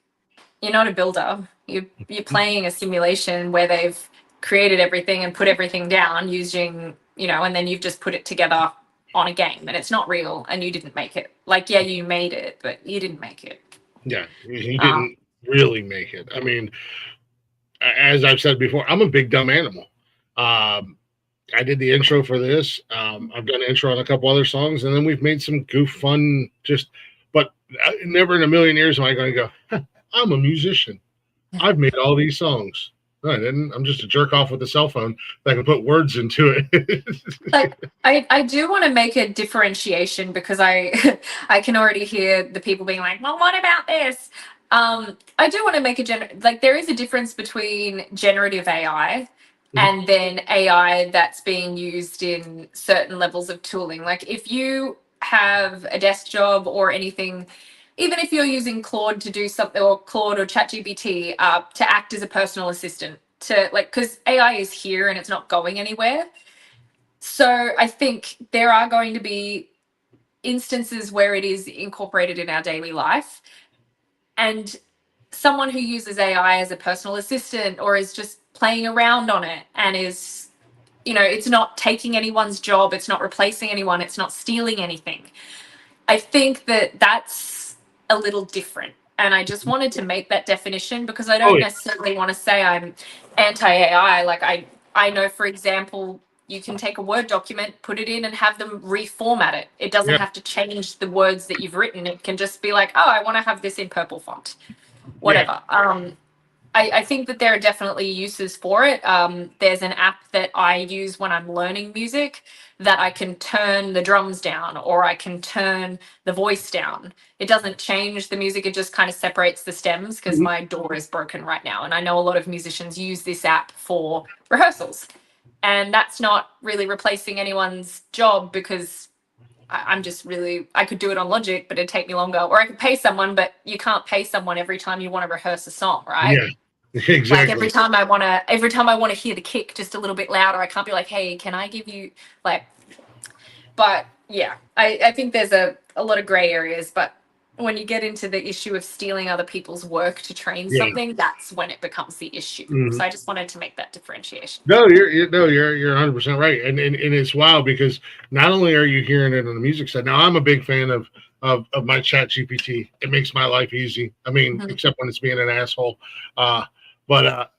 you're not a builder. You're playing a simulation where they've created everything and put everything down using, and then you've just put it together on a game, and it's not real, and you didn't make it. Like, yeah, you made it, but you didn't make it. Yeah, he didn't really make it. I mean, as I've said before, I'm a big dumb animal. I did the intro for this. I've done an intro on a couple other songs, and then we've made some goof fun. But never in a million years am I going to go, huh, I'm a musician. I've made all these songs. No, I didn't. I'm just a jerk off with a cell phone that can put words into it. Like, I do want to make a differentiation because I can already hear the people being like, well, what about this? I do want to make there is a difference between generative AI and then AI that's being used in certain levels of tooling. Like, if you have a desk job or anything, even if you're using Claude to do something, or Claude or ChatGPT to act as a personal assistant, because AI is here and it's not going anywhere. So I think there are going to be instances where it is incorporated in our daily life, and someone who uses AI as a personal assistant or is just playing around on it and is, it's not taking anyone's job, it's not replacing anyone, it's not stealing anything. I think that that's a little different. And I just wanted to make that definition because I don't necessarily want to say I'm anti-AI. Like, I know, for example, you can take a Word document, put it in and have them reformat it. It doesn't have to change the words that you've written. It can just be like, oh, I want to have this in purple font, whatever. Yeah. I think that there are definitely uses for it. There's an app that I use when I'm learning music that I can turn the drums down or I can turn the voice down. It doesn't change the music. It just kind of separates the stems because my DAW is broken right now. And I know a lot of musicians use this app for rehearsals. And that's not really replacing anyone's job because I'm just I could do it on Logic, but it'd take me longer. Or I could pay someone, but you can't pay someone every time you want to rehearse a song, right? Yeah. Exactly. Like every time I want to hear the kick just a little bit louder, I can't be like, hey, can I give you but yeah, I think there's a lot of gray areas, but when you get into the issue of stealing other people's work to train something, that's when it becomes the issue. So I just wanted to make that differentiation. No, you're 100% right. And it's wild because not only are you hearing it on the music side, now I'm a big fan of my Chat GPT. It makes my life easy. I mean, except when it's being an asshole. But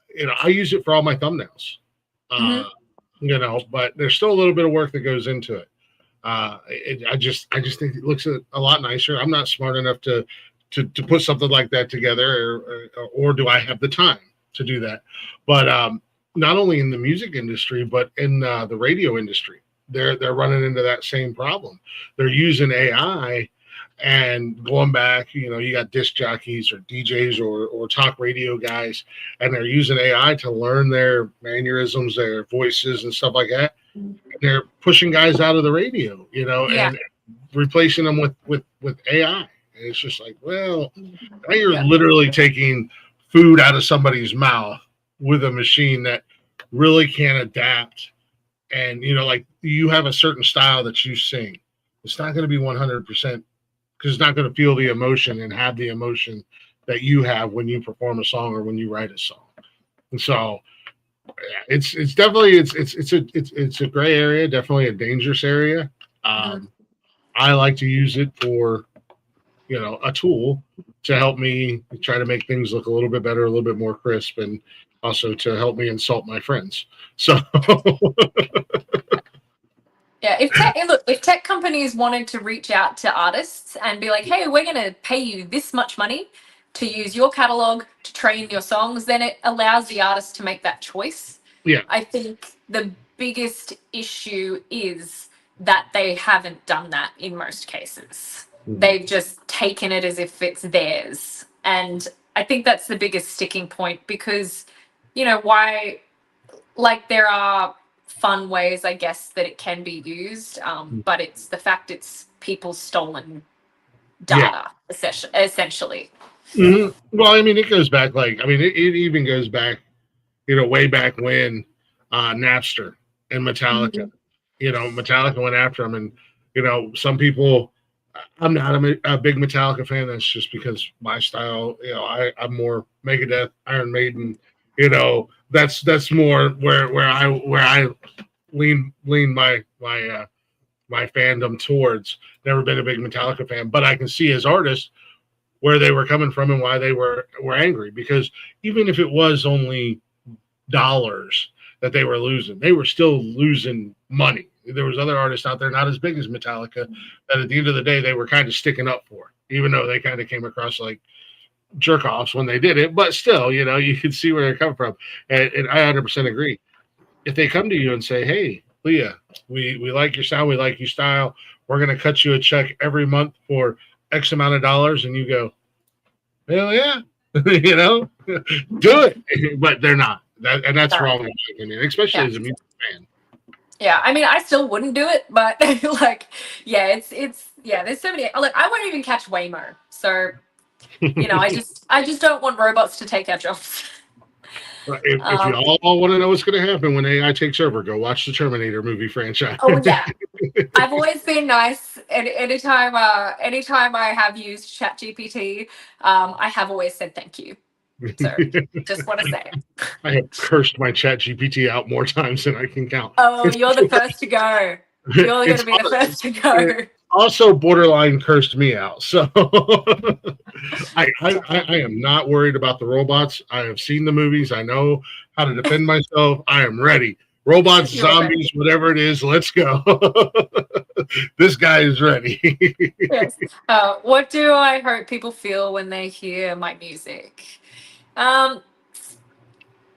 I use it for all my thumbnails. But there's still a little bit of work that goes into it. I just think it looks a lot nicer. I'm not smart enough to put something like that together, or do I have the time to do that? But not only in the music industry, but in the radio industry, they're running into that same problem. They're using AI And going back, you got disc jockeys or DJs or talk radio guys, and they're using AI to learn their mannerisms, their voices, and stuff like that. And they're pushing guys out of the radio, and replacing them with AI. And it's just like, well, now you're literally taking food out of somebody's mouth with a machine that really can't adapt. And, like you have a certain style that you sing. It's not going to be 100%. Because it's not going to feel the emotion and have the emotion that you have when you perform a song or when you write a song. And so it's definitely it's a gray area, definitely a dangerous area. I like to use it for a tool to help me try to make things look a little bit better, a little bit more crisp, and also to help me insult my friends. So yeah, if tech companies wanted to reach out to artists and be like, hey, we're going to pay you this much money to use your catalog to train your songs, then it allows the artist to make that choice. Yeah. I think the biggest issue is that they haven't done that in most cases. They've just taken it as if it's theirs. And I think that's the biggest sticking point because, why, like there are fun ways, I guess, that it can be used, but it's the fact it's people's stolen data, essentially. Mm-hmm. Well, I mean, it goes back it even goes back, way back when Napster and Metallica, Metallica went after them. And, some people, I'm not a big Metallica fan. That's just because my style, I'm more Megadeth, Iron Maiden, that's more where I lean my fandom towards. Never been a big Metallica fan, but I can see as artists where they were coming from and why they were angry, because even if it was only dollars that they were losing, they were still losing money. There was other artists out there not as big as Metallica that at the end of the day they were kind of sticking up for, even though they kind of came across like jerk offs when they did it, but still, you can see where they're coming from. And I 100% agree. If they come to you and say, hey, Leah, we like your sound, we like your style, we're going to cut you a check every month for X amount of dollars, and you go, hell yeah, do it. But they're not. And that's wrong, in my opinion, especially as a music fan. Yeah, I mean, I still wouldn't do it, but there's so many. Look, I won't even catch Waymo, so I just don't want robots to take our jobs. If you all want to know what's going to happen when AI takes over, go watch the Terminator movie franchise. Oh yeah, I've always been nice, and anytime I have used ChatGPT, I have always said thank you. So just want to say, I have cursed my ChatGPT out more times than I can count. Oh, you're the first to go. You're going to be the first to go. Also borderline cursed me out. So I am not worried about the robots. I have seen the movies. I know how to defend myself. I am ready. Robots, zombies, whatever it is, let's go. This guy is ready. Yes. What do I hope people feel when they hear my music? Honestly,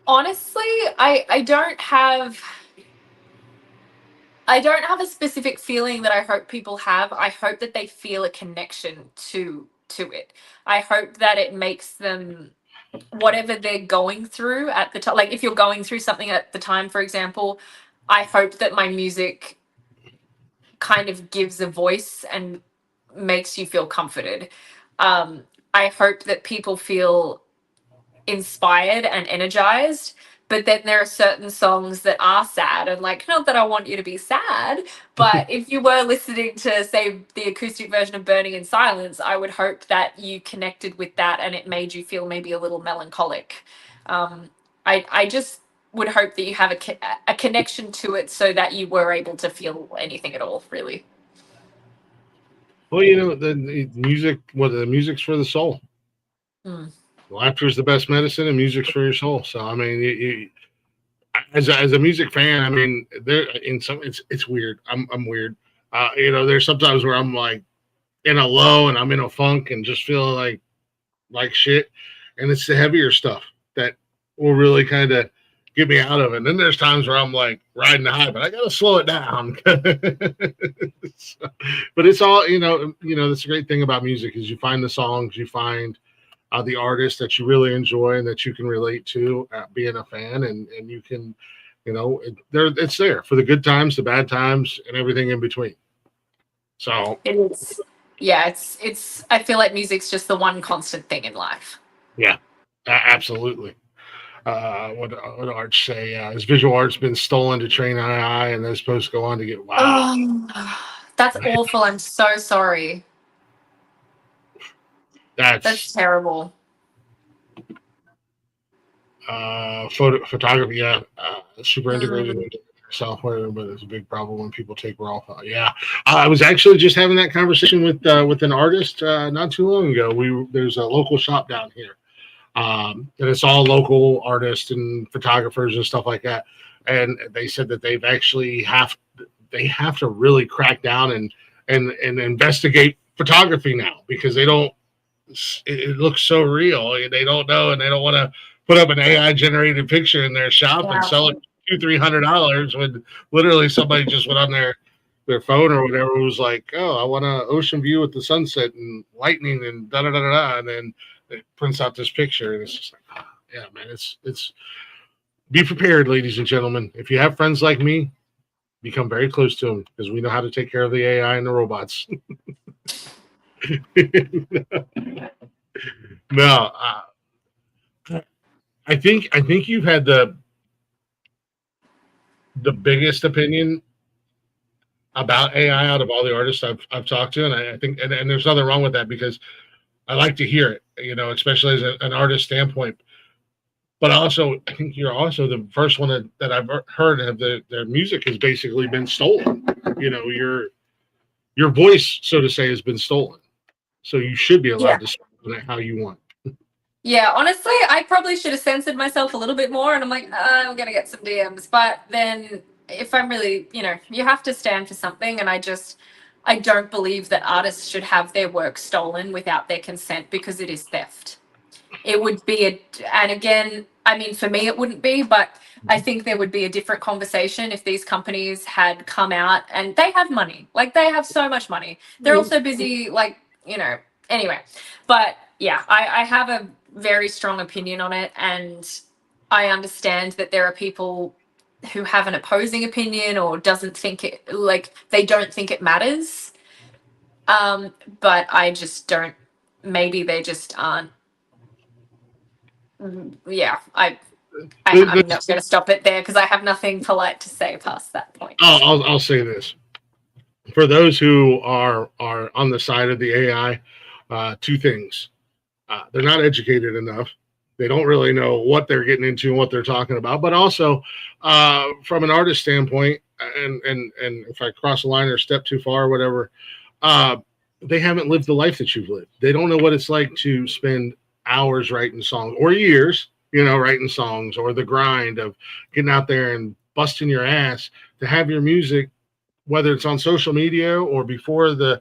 I don't have a specific feeling that I hope people have. I hope that they feel a connection to it. I hope that it makes them, whatever they're going through at the time, like if you're going through something at the time, for example, I hope that my music kind of gives a voice and makes you feel comforted. I hope that people feel inspired and energized, but then there are certain songs that are sad, and like, not that I want you to be sad, but if you were listening to, say, the acoustic version of Burning in Silence, I would hope that you connected with that and it made you feel maybe a little melancholic. I just would hope that you have a connection to it so that you were able to feel anything at all, really. Well, the music's for the soul. Laughter is the best medicine, and music's for your soul. So, I mean, as a music fan, I mean, it's weird. I'm weird. There's sometimes where I'm like in a low and I'm in a funk and just feeling like shit, and it's the heavier stuff that will really kind of get me out of it. And then there's times where I'm like riding the high, but I got to slow it down. So, but it's all, that's the great thing about music is you find the songs, you find the artists that you really enjoy and that you can relate to being a fan, and you can, it's there for the good times, the bad times, and everything in between. So it is. Yeah, it's. I feel like music's just the one constant thing in life. Yeah, absolutely. What Arch say? His visual art's been stolen to train AI, and they're supposed to go on to get wow. That's awful. I'm so sorry. That's terrible. Photography, super integrated into software, but it's a big problem when people take raw. Yeah, I was actually just having that conversation with an artist not too long ago. There's a local shop down here, and it's all local artists and photographers and stuff like that. And they said that they have to really crack down and investigate photography now, because it looks so real. They don't know, and they don't want to put up an AI generated picture in their shop and sell it $200-$300 when literally somebody just went on their phone or whatever, was like, oh, I want an ocean view with the sunset and lightning and da da da da, and then it prints out this picture, and it's just like, yeah, man, it's be prepared, ladies and gentlemen. If you have friends like me, become very close to them, because we know how to take care of the AI and the robots. No, I think you've had the biggest opinion about AI out of all the artists I've talked to, and I think, and there's nothing wrong with that, because I like to hear it, especially as an artist standpoint. But also, I think you're also the first one that I've heard of their music has basically been stolen. Your voice, so to say, has been stolen. So you should be allowed to speak on it how you want. Yeah, honestly, I probably should have censored myself a little bit more, and I'm like, I'm going to get some DMs. But then if I'm really, you have to stand for something, and I don't believe that artists should have their work stolen without their consent, because it is theft. It would be and again, I mean, for me, it wouldn't be, but I think there would be a different conversation if these companies had come out, and they have money. Like, they have so much money. They're also busy, anyway. But yeah, I have a very strong opinion on it, and I understand that there are people who have an opposing opinion or doesn't think it, they don't think it matters. But I just don't, maybe they just aren't. Yeah, I'm not going to stop it there, because I have nothing polite to say past that point. I'll say this. For those who are on the side of the AI, two things. They're not educated enough. They don't really know what they're getting into and what they're talking about. But also, from an artist standpoint, and if I cross a line or step too far or whatever, they haven't lived the life that you've lived. They don't know what it's like to spend hours writing songs, or years, writing songs, or the grind of getting out there and busting your ass to have your music, whether it's on social media or before the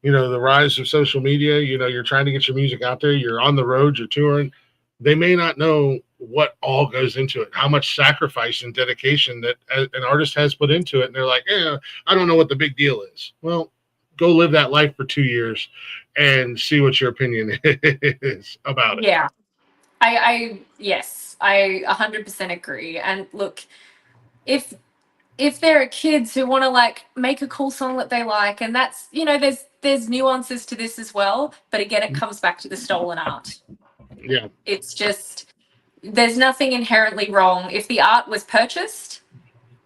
rise of social media, you're trying to get your music out there, you're on the road, you're touring. They may not know what all goes into it, how much sacrifice and dedication that an artist has put into it. And they're like, I don't know what the big deal is. Well, go live that life for 2 years and see what your opinion is about it. Yeah, yes, I 100% agree. And look, if there are kids who want to make a cool song that they like, and that's, there's nuances to this as well, but again, it comes back to the stolen art. Yeah, it's just, there's nothing inherently wrong if the art was purchased,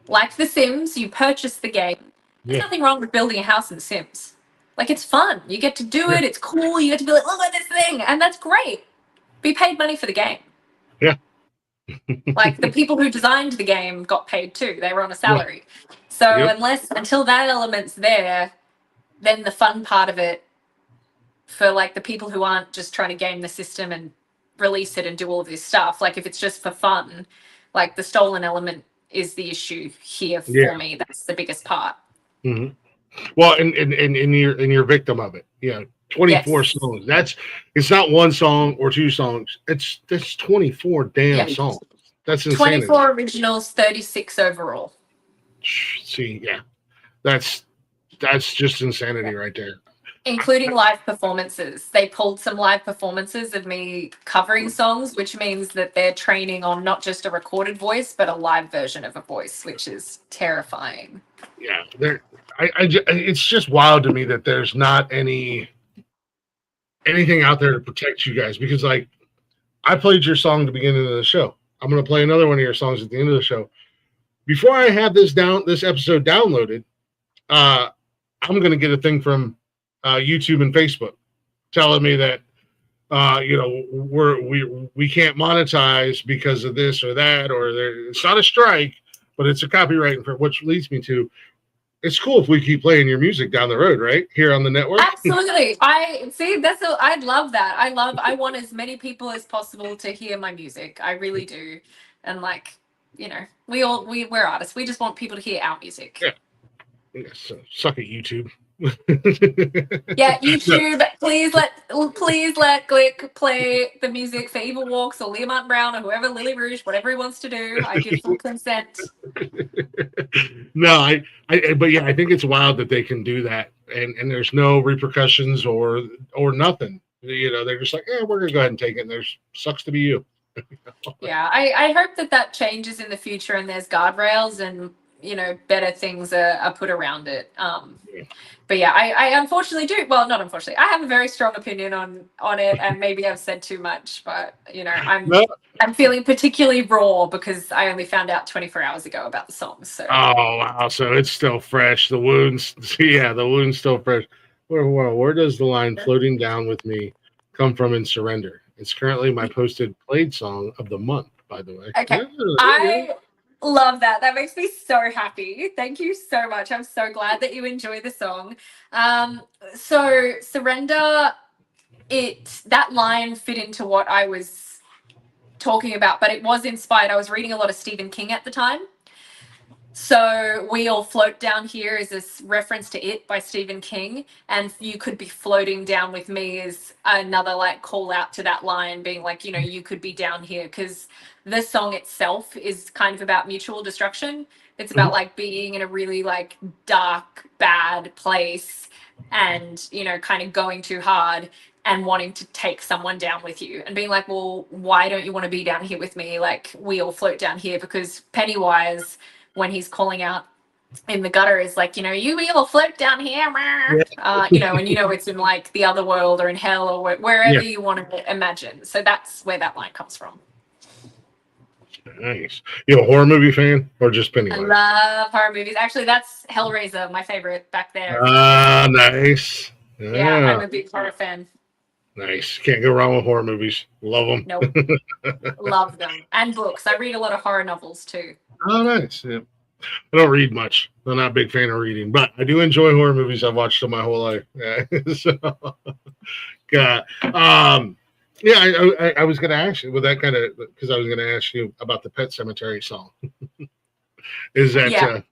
like The Sims. You purchase the game. There's nothing wrong with building a house in The Sims. It's fun. You get to do it. It's cool. You get to be like, look at this thing. And that's great. Be paid money for the game. Yeah. The people who designed the game got paid too. They were on a salary. Yeah. So until that element's there, then the fun part of it for the people who aren't just trying to game the system and release it and do all of this stuff, if it's just for fun, the stolen element is the issue here for me. That's the biggest part. Mm-hmm. Well, and you're victim of it. 24 songs. It's not one song or two songs. That's 24 damn songs. That's insanity. 24 originals, 36 overall. See, yeah, that's just insanity right there. Including live performances. They pulled some live performances of me covering songs, which means that they're training on not just a recorded voice, but a live version of a voice, which is terrifying. Yeah, it's just wild to me that there's not anything out there to protect you guys, because like I played your song at the beginning of the show. I'm going to play another one of your songs at the end of the show. Before I have this episode downloaded, I'm going to get a thing from YouTube and Facebook telling me that we can't monetize because of this or that, or it's not a strike, but it's a copyright, which leads me to, it's cool if we keep playing your music down the road, right? Here on the network. Absolutely. I'd love that. I want as many people as possible to hear my music. I really do. And like, we're artists. We just want people to hear our music. Yeah. So suck it, YouTube. Yeah, YouTube. Please let Glick play the music for Evil Walks or Leah Martin Brown or whoever, Lily Rouge, whatever he wants to do. I give full consent. No, but yeah, I think it's wild that they can do that, and there's no repercussions or nothing. They're just like, we're gonna go ahead and take it. And there's sucks to be you. Yeah, I hope that changes in the future, and there's guardrails and better things are put around it. But yeah, I unfortunately do. Well, not unfortunately. I have a very strong opinion on it, and maybe I've said too much. But I'm feeling particularly raw because I only found out 24 hours ago about the song. So. Oh wow! So it's still fresh. The wound's still fresh. Where does the line "floating down with me" come from in Surrender? It's currently my posted played song of the month, by the way. Okay, I love that. That makes me so happy. Thank you so much. I'm so glad that you enjoy the song. So Surrender, that line fit into what I was talking about, but it was inspired. I was reading a lot of Stephen King at the time. So We All Float Down Here is this reference to It by Stephen King, and You Could Be Floating Down With Me is another like call out to that line, being like, you could be down here, because the song itself is kind of about mutual destruction. It's about like being in a really like dark, bad place and, kind of going too hard and wanting to take someone down with you and being like, well, why don't you want to be down here with me? Like, we all float down here, because Pennywise, when he's calling out in the gutter, is like, you will float down here, and it's in like the other world or in hell or wherever you want to imagine. So that's where that line comes from. Nice. You a horror movie fan or just Pennywise? I love horror movies. Actually, that's Hellraiser, my favorite back there. Nice. Yeah, I'm a big horror fan. Nice. Can't go wrong with horror movies. Love them. Nope. Love them. And books. I read a lot of horror novels too. Oh, nice. Yeah. I don't read much. I'm not a big fan of reading, but I do enjoy horror movies. I've watched them my whole life. Yeah. God. I was going to ask you with that kind of, because I was going to ask you about the Pet Sematary song. Is that?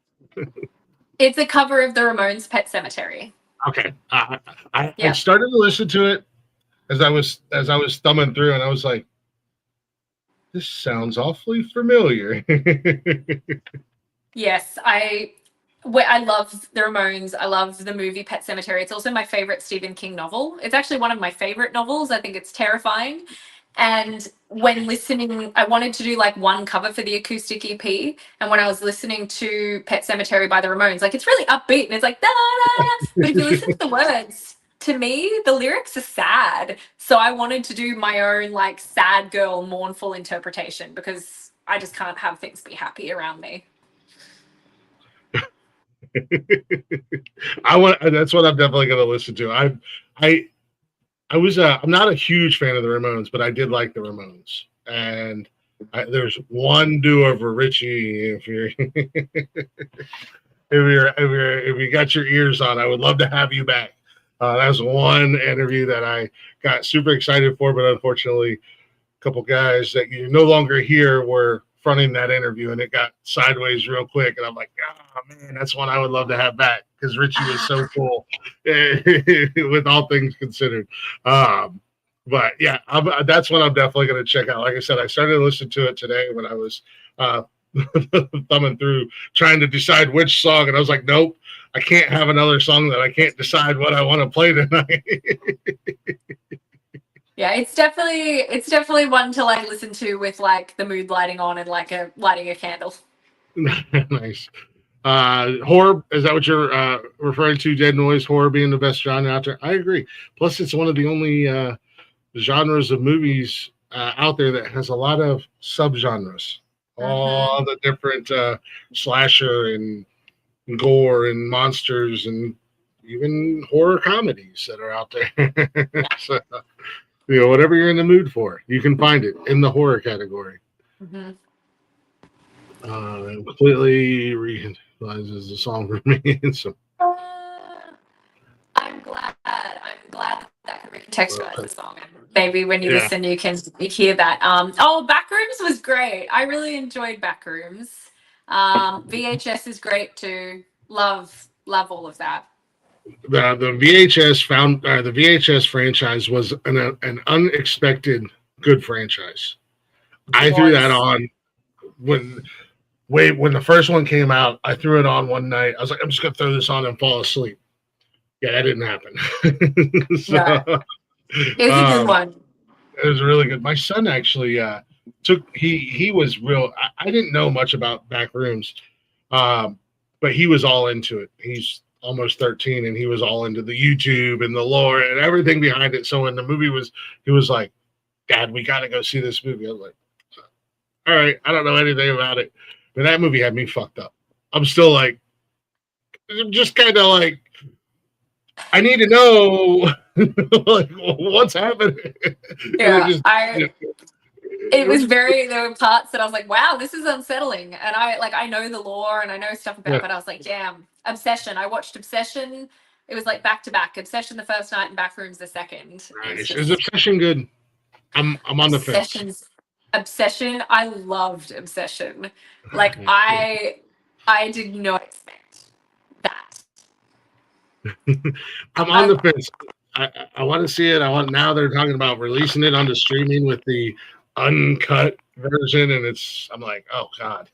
It's a cover of the Ramones' Pet Sematary. Okay. I started to listen to it as I was thumbing through, and I was like, this sounds awfully familiar. Yes, I love the Ramones. I love the movie Pet Sematary. It's also my favorite Stephen King novel. It's actually one of my favorite novels. I think it's terrifying. And when listening, I wanted to do like one cover for the acoustic EP. And when I was listening to Pet Sematary by the Ramones, like it's really upbeat and it's like, da, da, da. But if you listen to the words, to me, the lyrics are sad. So I wanted to do my own like sad girl mournful interpretation, because I just can't have things be happy around me. That's what I'm definitely going to listen to. I'm not a huge fan of the Ramones, but I did like the Ramones. And there's one do-over, Richie. If you got your ears on, I would love to have you back. That's one interview that I got super excited for, but unfortunately, a couple guys that you no longer hear were fronting that interview, and it got sideways real quick. And I'm like, oh man, that's one I would love to have back, because Richie was so cool with all things considered. But yeah, that's what I'm definitely going to check out. Like I said, I started listening to it today when I was thumbing through trying to decide which song, and I was like, nope, I can't have another song that I can't decide what I want to play tonight. Yeah, it's definitely one to like listen to with like the mood lighting on and like lighting a candle. Nice. Horror, is that what you're referring to? Dead noise, horror being the best genre out there? I agree. Plus, it's one of the only genres of movies out there that has a lot of subgenres. All the different slasher and gore and monsters and even horror comedies that are out there. So, whatever you're in the mood for, you can find it in the horror category. Completely realizes the song for me. So, I'm glad that can recontextualize the song. Maybe when you listen, you can hear that. Backrooms was great. I really enjoyed Backrooms. VHS is great too. Love all of that. The VHS franchise was an unexpected good franchise. I threw that on when the first one came out. I threw it on one night. I was like, I'm just gonna throw this on and fall asleep. Yeah, that didn't happen. It was a good one. It was really good. My son actually he was real. I didn't know much about Backrooms, but he was all into it. He's almost 13, and he was all into the YouTube and the lore and everything behind it. So when the movie was, he was like, "Dad, we got to go see this movie." I was like, "All right, I don't know anything about it," but that movie had me fucked up. I'm still like, just kind of like, I need to know like what's happening. Yeah, it was there were parts that I was like, wow, this is unsettling. And I know the lore and I know stuff about it, but I was like, damn, Obsession. I watched Obsession. It was like back to back. Obsession the first night and Backrooms the second. Nice. Is Obsession good? I'm on the fence. Obsession. I loved Obsession. Like I did not expect that. I'm on the fence. I want to see it. Now they're talking about releasing it onto streaming with the uncut version, and I'm like, oh god.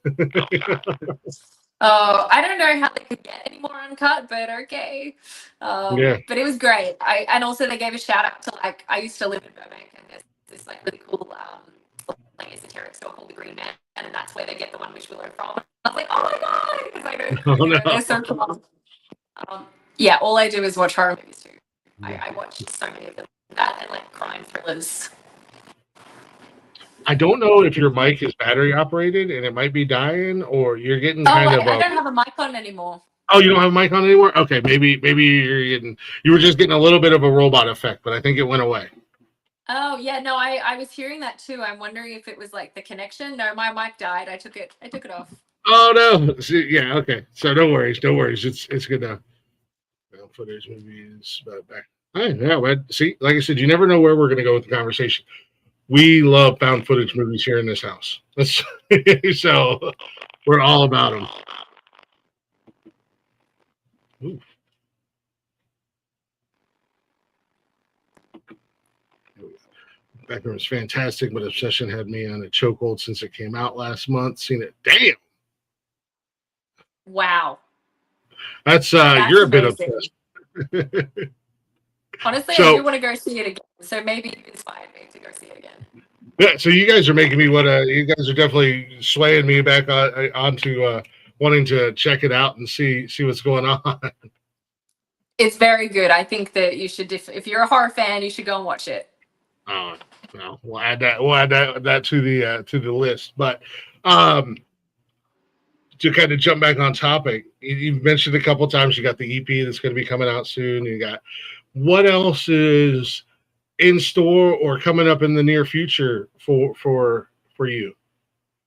Oh, I don't know how they could get any more uncut, but okay. But it was great. And also they gave a shout out to like, I used to live in Burbank, and there's this like really cool like esoteric store called the Green Man, and that's where they get the One Wish Willow from. I was like, oh my god, because I know they're so cool. Yeah, all I do is watch horror movies too. I watch so many of them, that and like crime thrillers. I don't know if your mic is battery operated and it might be dying, or you're getting kind of. I don't have a mic on anymore. Oh, you don't have a mic on anymore? Okay, maybe you were just getting a little bit of a robot effect, but I think it went away. Oh yeah, no, I was hearing that too. I'm wondering if it was like the connection. No, my mic died. I took it off. Oh no! See, yeah, okay. So no worries. It's good now. Footage movies back. Yeah, but see, like I said, you never know where we're going to go with the conversation. We love found footage movies here in this house. So we're all about them. Ooh. Background was fantastic, but Obsession had me on a chokehold since it came out last month. Seen it. Damn. Wow. That's you're a bit obsessed. Honestly, I do want to go see it again. So maybe you inspired me to go see it again. Yeah, so you guys are making me you guys are definitely swaying me back onto wanting to check it out and see what's going on. It's very good. I think that you should, if you're a horror fan, you should go and watch it. Oh, well, we'll add that to the list. But to kind of jump back on topic, you mentioned a couple of times you got the EP that's going to be coming out soon. You got, what else is in store or coming up in the near future for you?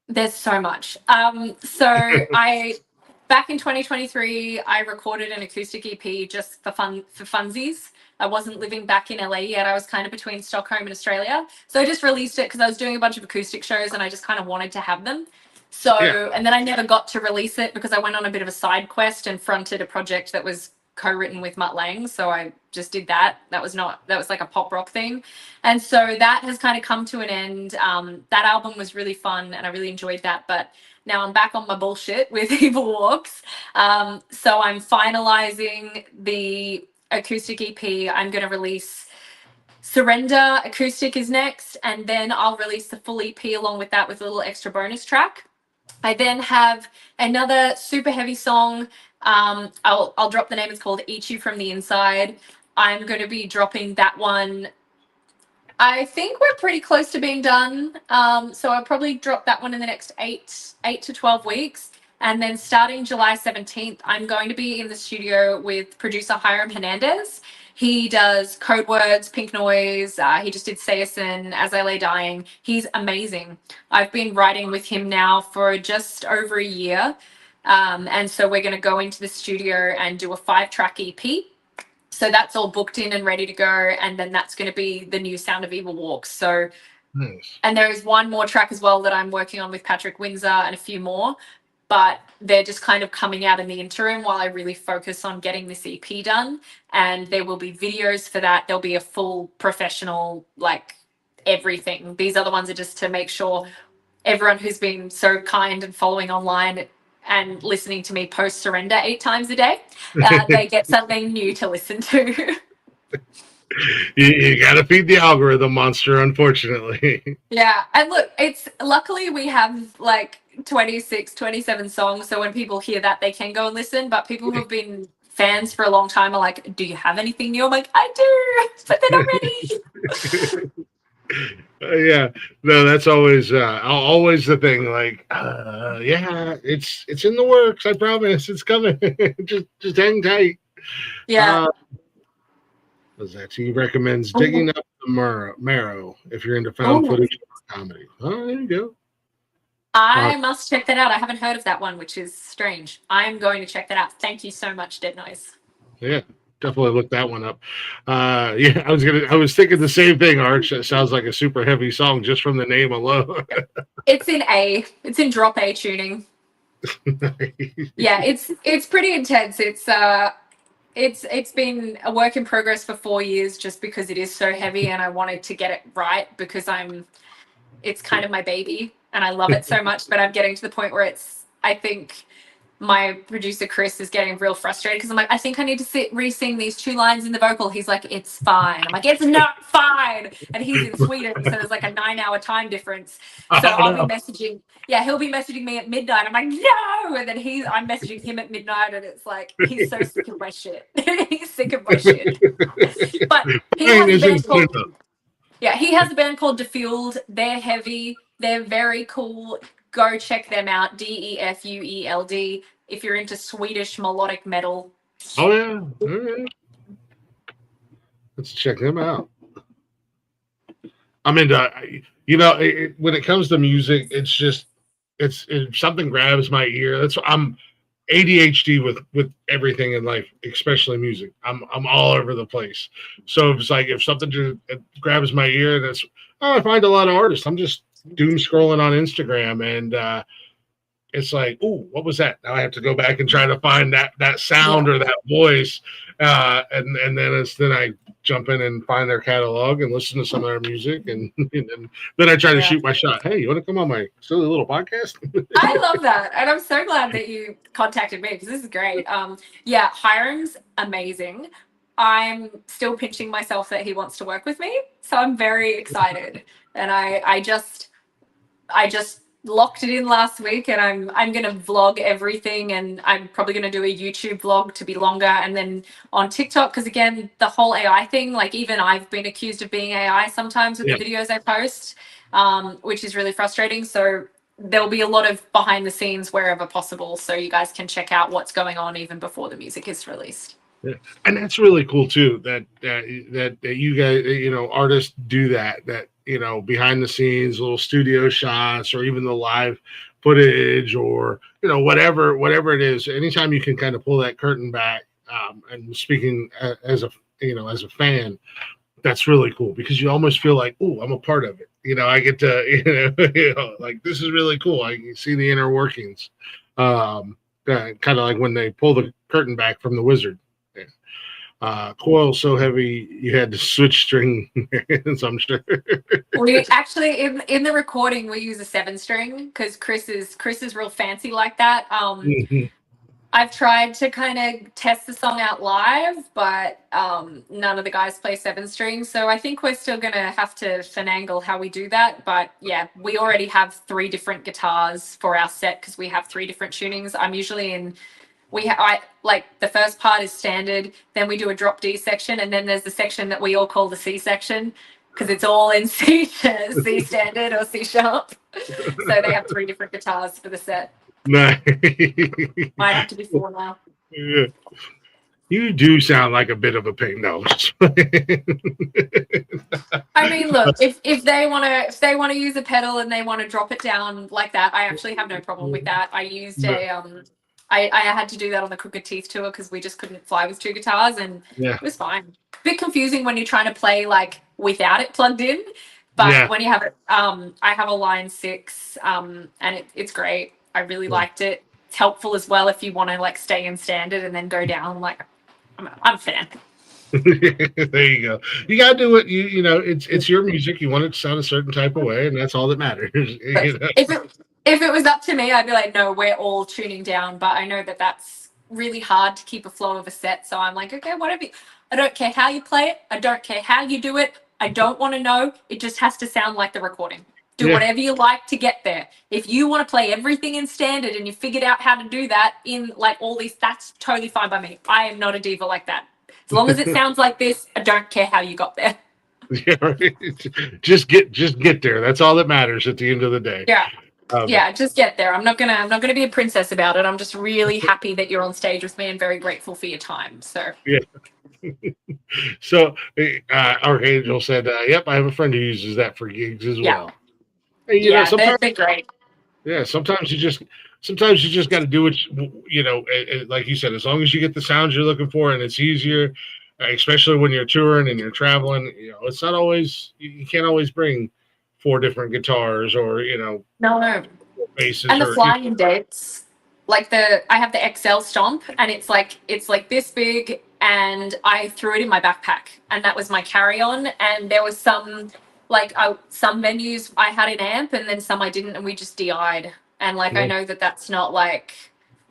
There's so much. Back in 2023, I recorded an acoustic EP just for funsies. I wasn't living back in LA yet. I was kind of between Stockholm and Australia. So I just released it because I was doing a bunch of acoustic shows and I just kind of wanted to have them. So, And then I never got to release it because I went on a bit of a side quest and fronted a project that was co-written with Mutt Lang, so I just did that. That was like a pop rock thing, and so that has kind of come to an end. That album was really fun, and I really enjoyed that. But now I'm back on my bullshit with Evil Walks. So I'm finalizing the acoustic EP. I'm going to release Surrender acoustic is next, and then I'll release the full EP along with that with a little extra bonus track. I then have another super heavy song. I'll drop the name. It's called Eat You From the Inside. I'm going to be dropping that one. I think we're pretty close to being done. So I'll probably drop that one in the next 8 to 12 weeks. And then starting July 17th, I'm going to be in the studio with producer Hiram Hernandez. He does Code Words, Pink Noise. He just did Sayerson, As I Lay Dying. He's amazing. I've been writing with him now for just over a year. And so we're going to go into the studio and do a 5-track EP. So that's all booked in and ready to go. And then that's going to be the new Sound of Evil Walks. So, Nice. And there is one more track as well that I'm working on with Patrick Windsor and a few more. But they're just kind of coming out in the interim while I really focus on getting this EP done. And there will be videos for that. There'll be a full professional, like everything. These other ones are just to make sure everyone who's been so kind and following online and listening to me post Surrender 8 times a day, they get something new to listen to. You got to feed the algorithm monster, unfortunately. Yeah. And look, luckily we have like 26, 27 songs. So when people hear that, they can go and listen. But people who have been fans for a long time are like, do you have anything new? I'm like, I do, but they're not ready. Yeah, no, that's always the thing. Like, yeah, it's in the works. I promise, it's coming. just hang tight. Yeah. What's that? He recommends Digging Up the Marrow if you're into found footage comedy. Oh, there you go. I must check that out. I haven't heard of that one, which is strange. I'm going to check that out. Thank you so much, Dead Noise. Yeah, definitely look that one up. Yeah, I was thinking the same thing, Arch. That sounds like a super heavy song just from the name alone. It's in A. It's in drop A tuning. Yeah, it's pretty intense. It's been a work in progress for 4 years just because it is so heavy and I wanted to get it right because it's kind of my baby and I love it so much, but I'm getting to the point where I think my producer Chris is getting real frustrated because I'm like, I think I need to re-sing these 2 lines in the vocal. He's like, it's fine. I'm like, it's not fine. And he's in Sweden, so there's like a 9-hour time difference. So I'll be messaging. Yeah, he'll be messaging me at midnight. I'm like, no. And then I'm messaging him at midnight, and it's like he's so sick of my shit. He's sick of my shit. But he has a band called. Yeah, he has a band called Defueled. They're heavy. They're very cool. Go check them out. Defueld. If you're into Swedish melodic metal. Oh yeah. All right. Let's check them out. I'm into, when it comes to music, it's just, if something grabs my ear, I'm ADHD with everything in life, especially music. I'm all over the place. So it's like, if something just grabs my ear, I find a lot of artists. I'm just doom scrolling on Instagram and, it's like, ooh, what was that? Now I have to go back and try to find that sound or that voice. And then I jump in and find their catalog and listen to some of their music. And then I try to shoot my shot. Hey, you want to come on my silly little podcast? I love that. And I'm so glad that you contacted me because this is great. Yeah, Hiram's amazing. I'm still pinching myself that he wants to work with me. So I'm very excited. And I just locked it in last week and I'm going to vlog everything and I'm probably going to do a YouTube vlog to be longer and then on TikTok because again the whole AI thing, like even I've been accused of being AI sometimes with the videos I post, which is really frustrating. So there'll be a lot of behind the scenes wherever possible so you guys can check out what's going on even before the music is released. Yeah. And that's really cool too that you guys, artists do that behind the scenes, little studio shots or even the live footage or whatever it is. Anytime you can kind of pull that curtain back, and speaking as a fan, that's really cool because you almost feel like, oh, I'm a part of it. I get to like this is really cool. I can see the inner workings, kind of like when they pull the curtain back from The Wizard. Coil so heavy you had to switch string hands, I'm sure. We actually in the recording we use a 7-string because Chris is real fancy like that. Mhm. I've tried to kind of test the song out live, but none of the guys play 7 strings. So I think we're still going to have to finagle how we do that. But yeah, we already have 3 different guitars for our set because we have 3 different tunings. I'm usually in, I like the first part is standard, then we do a drop D section, and then there's the section that we all call the C section because it's all in C, C standard or C sharp. So they have 3 different guitars for the set. Nice. Might have to be 4 now. Yeah. You do sound like a bit of a pain. No. I mean, look, if they want to use a pedal and they want to drop it down like that, I actually have no problem with that. I used I had to do that on the Crooked Teeth tour because we just couldn't fly with 2 guitars, and Yeah. it was fine. A bit confusing when you're trying to play like without it plugged in, but when you have it, I have a Line 6, and it's great. I really liked it. It's helpful as well if you want to like stay in standard and then go down. Like, I'm a fan. There you go. You gotta do it. You know, it's your music. You want it to sound a certain type of way, and that's all that matters. You know? If it was up to me, I'd be like, no, we're all tuning down. But I know that that's really hard to keep a flow of a set. So I'm like, okay, whatever. I don't care how you play it. I don't care how you do it. I don't want to know. It just has to sound like the recording. Do whatever you like to get there. If you want to play everything in standard and you figured out how to do that in like all these, that's totally fine by me. I am not a diva like that. As long as it sounds like this, I don't care how you got there. Yeah, right. Just get there. That's all that matters at the end of the day. Yeah. Yeah, just get there. I'm not gonna be a princess about it. I'm just really happy that you're on stage with me and very grateful for your time. So yeah. So Archangel said, "Yep, I have a friend who uses that for gigs as well." Hey, you know, sometimes they're great. Yeah, sometimes you just got to do it. You know, like you said, as long as you get the sounds you're looking for, and it's easier, especially when you're touring and you're traveling. You know, it's not always you can't always bring 4 different guitars or No. basses And the flying dates, like I have the XL Stomp, and it's like this big, and I threw it in my backpack, and that was my carry-on. And there was some venues I had an amp, and then some I didn't, and we just DI'd. And like I know that that's not like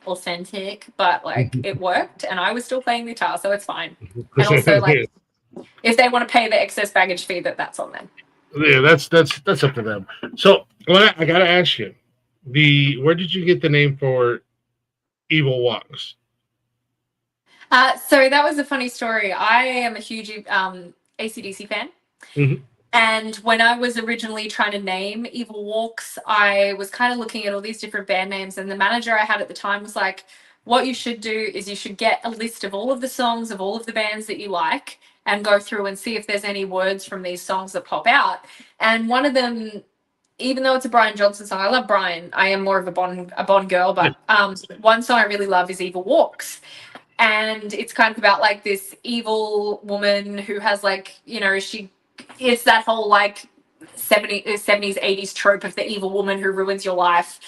authentic, but like it worked, and I was still playing guitar, so it's fine. And also like if they want to pay the excess baggage fee, that's on them. Yeah, that's up to them. So I gotta ask you, where did you get the name for Evil Walks? So that was a funny story. I am a huge AC/DC fan. Mm-hmm. And when I was originally trying to name Evil Walks, I was kind of looking at all these different band names, and the manager I had at the time was like, what you should do is you should get a list of all of the songs of all of the bands that you like and go through and see if there's any words from these songs that pop out. And one of them, even though it's a Brian Johnson song, I love Brian. I am more of a Bond girl, but one song I really love is Evil Walks. And it's kind of about like this evil woman who has like, it's that whole like 70s, 80s trope of the evil woman who ruins your life.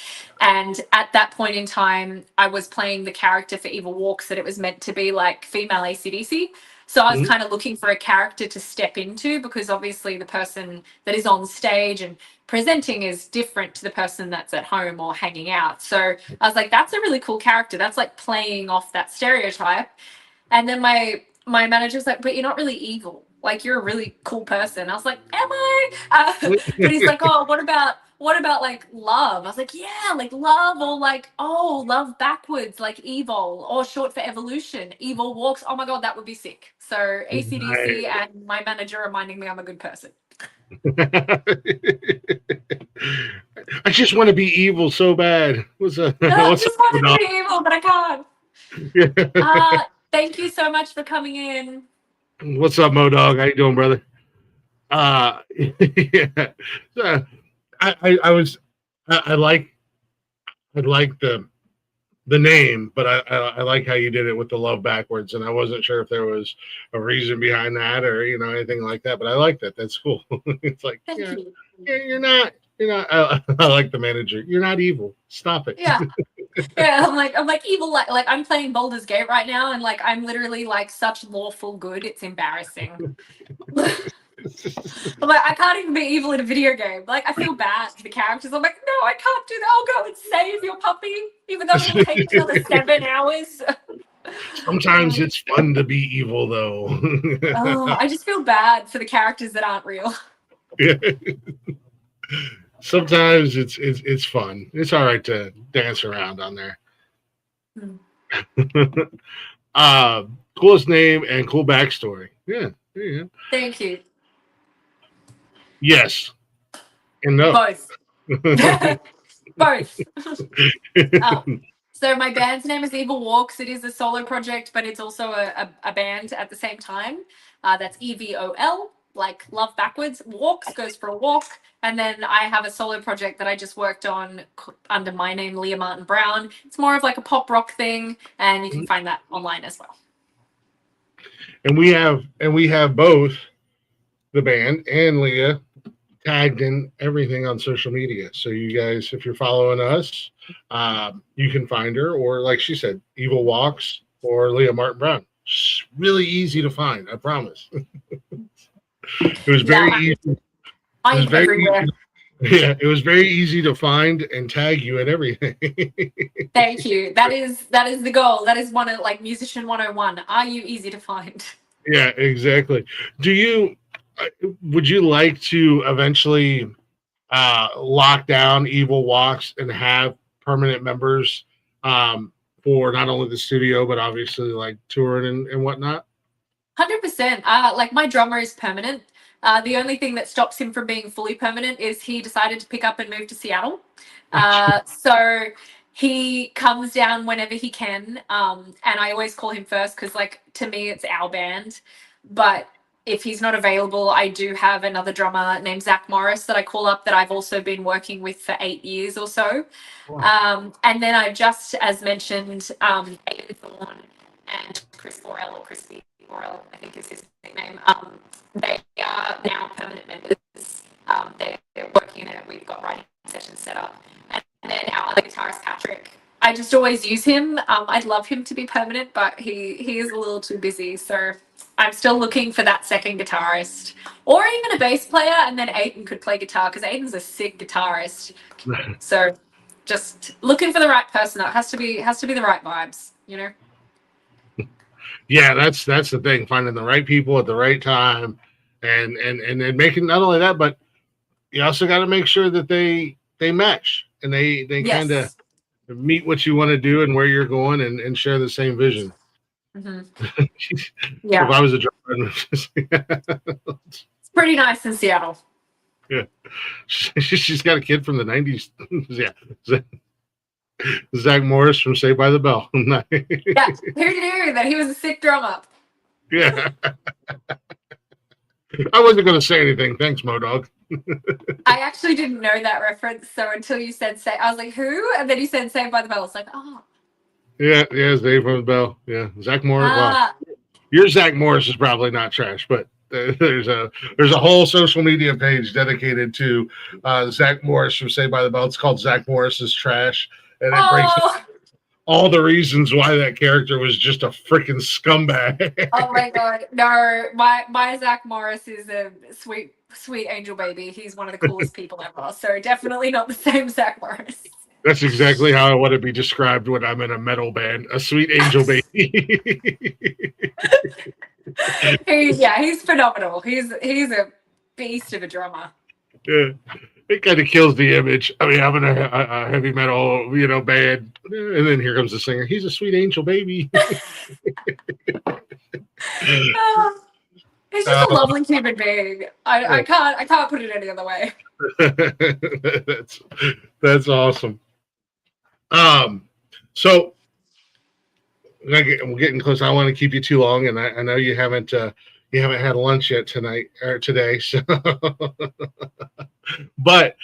And at that point in time, I was playing the character for Evil Walks that it was meant to be like female AC/DC. So I was kind of looking for a character to step into, because obviously the person that is on stage and presenting is different to the person that's at home or hanging out. So I was like, that's a really cool character. That's like playing off that stereotype. And then my manager's like, but you're not really evil. Like, you're a really cool person. I was like, am I? But he's like, oh, what about like love? I was like, yeah, like love, or like, oh, love backwards, like evil, or short for evolution, Evil Walks. Oh my God, that would be sick. So AC/DC and my manager reminding me I'm a good person. I just want to be evil so bad. I just want to be evil, but I can't. Thank you so much for coming in. What's up, Mo Dog? How you doing, brother? Yeah. I like the name, but I like how you did it with the love backwards, and I wasn't sure if there was a reason behind that or anything like that. But I like that. That's cool. It's like Thank you. you're not. I like the manager. You're not evil. Stop it. Yeah. Yeah, I'm like evil, like I'm playing Baldur's Gate right now, and like I'm literally like such lawful good. It's embarrassing. I'm like, I can't even be evil in a video game. Like, I feel bad for the characters. I'm like, no, I can't do that. I'll go and save your puppy, even though it'll take another 7 hours. Sometimes it's fun to be evil, though. Oh, I just feel bad for the characters that aren't real. Yeah. Sometimes it's fun. It's all right to dance around on there. Coolest name and cool backstory. Yeah. Thank you. Yes. And no. Both. Both. So my band's name is Evil Walks. It is a solo project, but it's also a band at the same time. That's EVOL, like love backwards. Walks goes for a walk. And then I have a solo project that I just worked on under my name, Leah Martin Brown. It's more of like a pop rock thing, and you can find that online as well. And we have both the band and Leah tagged in everything on social media. So you guys, if you're following us, you can find her, or like she said, Evil Walks or Leah Martin Brown. It's really easy to find, I promise. It was very easy. I'm everywhere. Yeah, it was very easy to find and tag you and everything. Thank you. That is the goal. That is one of like Musician 101. Are you easy to find? Yeah, exactly. Would you like to eventually lock down Evil Walks and have permanent members for not only the studio but obviously like touring and whatnot? 100%. Like my drummer is permanent. The only thing that stops him from being fully permanent is he decided to pick up and move to Seattle. So he comes down whenever he can. And I always call him first because, like, to me, it's our band. But if he's not available, I do have another drummer named Zach Morris that I call up that I've also been working with for 8 years or so. Wow. And then I just, as mentioned, Aiden Thorne and Chris Borrell, or Crispy Borrell, I think is his nickname. They are now permanent members. They're working in it. We've got writing sessions set up. And then our other guitarist, Patrick, I just always use him. I'd love him to be permanent, but he is a little too busy. So I'm still looking for that second guitarist, or even a bass player, and then Aiden could play guitar because Aiden's a sick guitarist. So just looking for the right person. It has to be the right vibes, you know. Yeah, that's the thing, finding the right people at the right time and making, not only that, but you also got to make sure that they mesh and they kind of meet what you want to do and where you're going and share the same vision. Mm-hmm. Yeah. If I was a drummer, it's pretty nice in Seattle. Yeah. She's got a kid from the 90s. Yeah. Zach Morris from Saved by the Bell. Yeah, who knew that he was a sick drummer? Yeah. I wasn't going to say anything. Thanks, Modog. I actually didn't know that reference, so until you said I was like, who? And then you said Saved by the Bell. I was like, oh. Yeah, Saved by the Bell. Yeah, Zach Morris. Well, your Zach Morris is probably not trash, but there's a whole social media page dedicated to Zach Morris from Saved by the Bell. It's called Zach Morris is Trash. And it breaks all the reasons why that character was just a freaking scumbag. Oh my god, no! My Zach Morris is a sweet angel baby. He's one of the coolest people ever. So definitely not the same Zach Morris. That's exactly how I want to be described when I'm in a metal band. A sweet angel baby. He's phenomenal. He's a beast of a drummer. Yeah. It kind of kills the image. I mean, having a heavy metal, band, and then here comes the singer. He's a sweet angel baby. He's just a lovely human being. I can't put it any other way. That's awesome. So we're getting close. I don't want to keep you too long, and I know you haven't had lunch yet tonight or today. So, but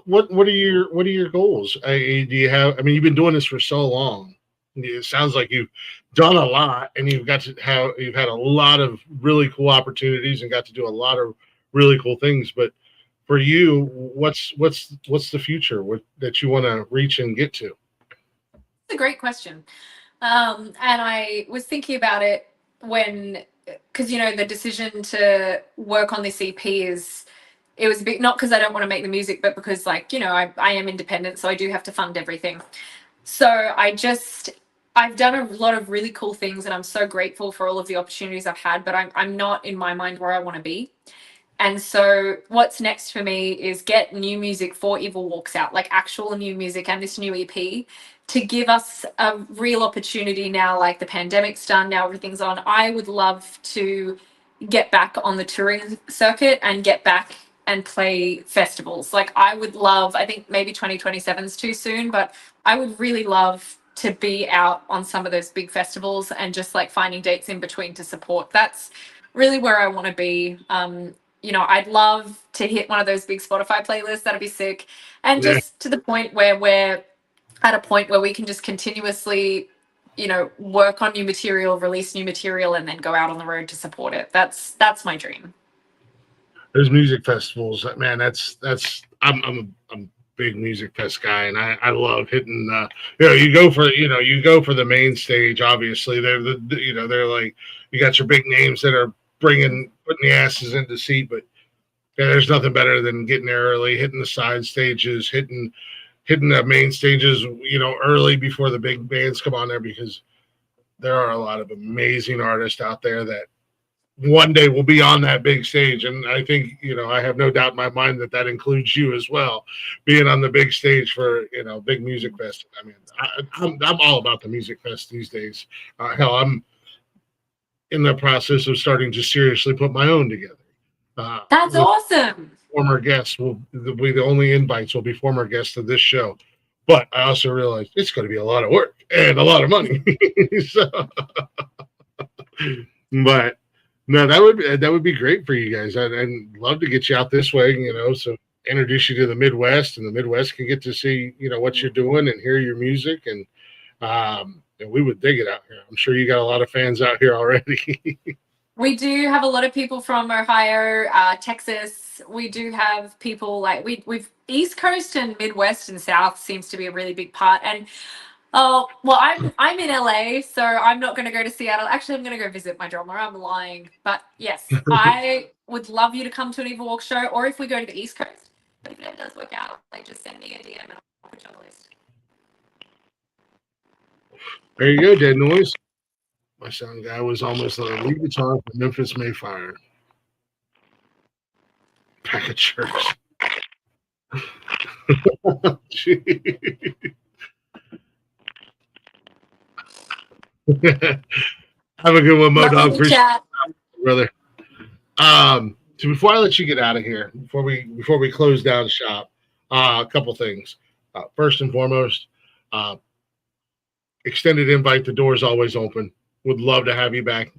what are your goals? Do you have? I mean, you've been doing this for so long. It sounds like you've done a lot, and you've had a lot of really cool opportunities and got to do a lot of really cool things. But for you, what's the future that you want to reach and get to? It's a great question. And I was thinking about it because the decision to work on this EP it was a bit, not because I don't want to make the music, but because I am independent, so I do have to fund everything. So I've done a lot of really cool things, and I'm so grateful for all of the opportunities I've had, but I'm not in my mind where I want to be. And so what's next for me is get new music for Evil Walks Out, like actual new music and this new EP, to give us a real opportunity now, like the pandemic's done, now everything's on. I would love to get back on the touring circuit and get back and play festivals. Like I think maybe 2027 is too soon, but I would really love to be out on some of those big festivals and just like finding dates in between to support. That's really where I want to be. I'd love to hit one of those big Spotify playlists. That'd be sick. And Yeah. just to the point where we're at a point where we can just continuously, work on new material, release new material, and then go out on the road to support it. That's my dream. There's music festivals, man. I'm a big music fest guy, and I love hitting. You go for the main stage. Obviously, they're like, you got your big names that are putting the asses into the seat, but yeah, there's nothing better than getting there early, hitting the side stages, hitting the main stages, early before the big bands come on there, because there are a lot of amazing artists out there that one day will be on that big stage. And I think, I have no doubt in my mind that includes you as well, being on the big stage for, big music fest. I mean, I'm all about the music fest these days. Hell, I'm in the process of starting to seriously put my own together. That's awesome. Former guests will be the only invites will be former guests of this show. But I also realized it's going to be a lot of work and a lot of money. But no, that would be great for you guys. I'd love to get you out this way, so introduce you to the Midwest, and the Midwest can get to see, what you're doing and hear your music, and we would dig it out here. I'm sure you got a lot of fans out here already. We do have a lot of people from Ohio, Texas. We do have people we've East Coast and Midwest and South seems to be a really big part. And I'm in LA, so I'm not going to go to Seattle. Actually, I'm going to go visit my drummer. I'm lying, but yes, I would love you to come to an Evil Walk show, or if we go to the East Coast. But if that does work out, just send me a DM and I'll put you on the list. There you go, Dead Noise. My sound guy was almost on a lead guitar for Memphis Mayfire. Pack of Church. Have a good one, Mo Dog. Appreciate it, brother. So before I let you get out of here, before we close down shop, a couple things. First and foremost, extended invite. The door is always open. Would love to have you back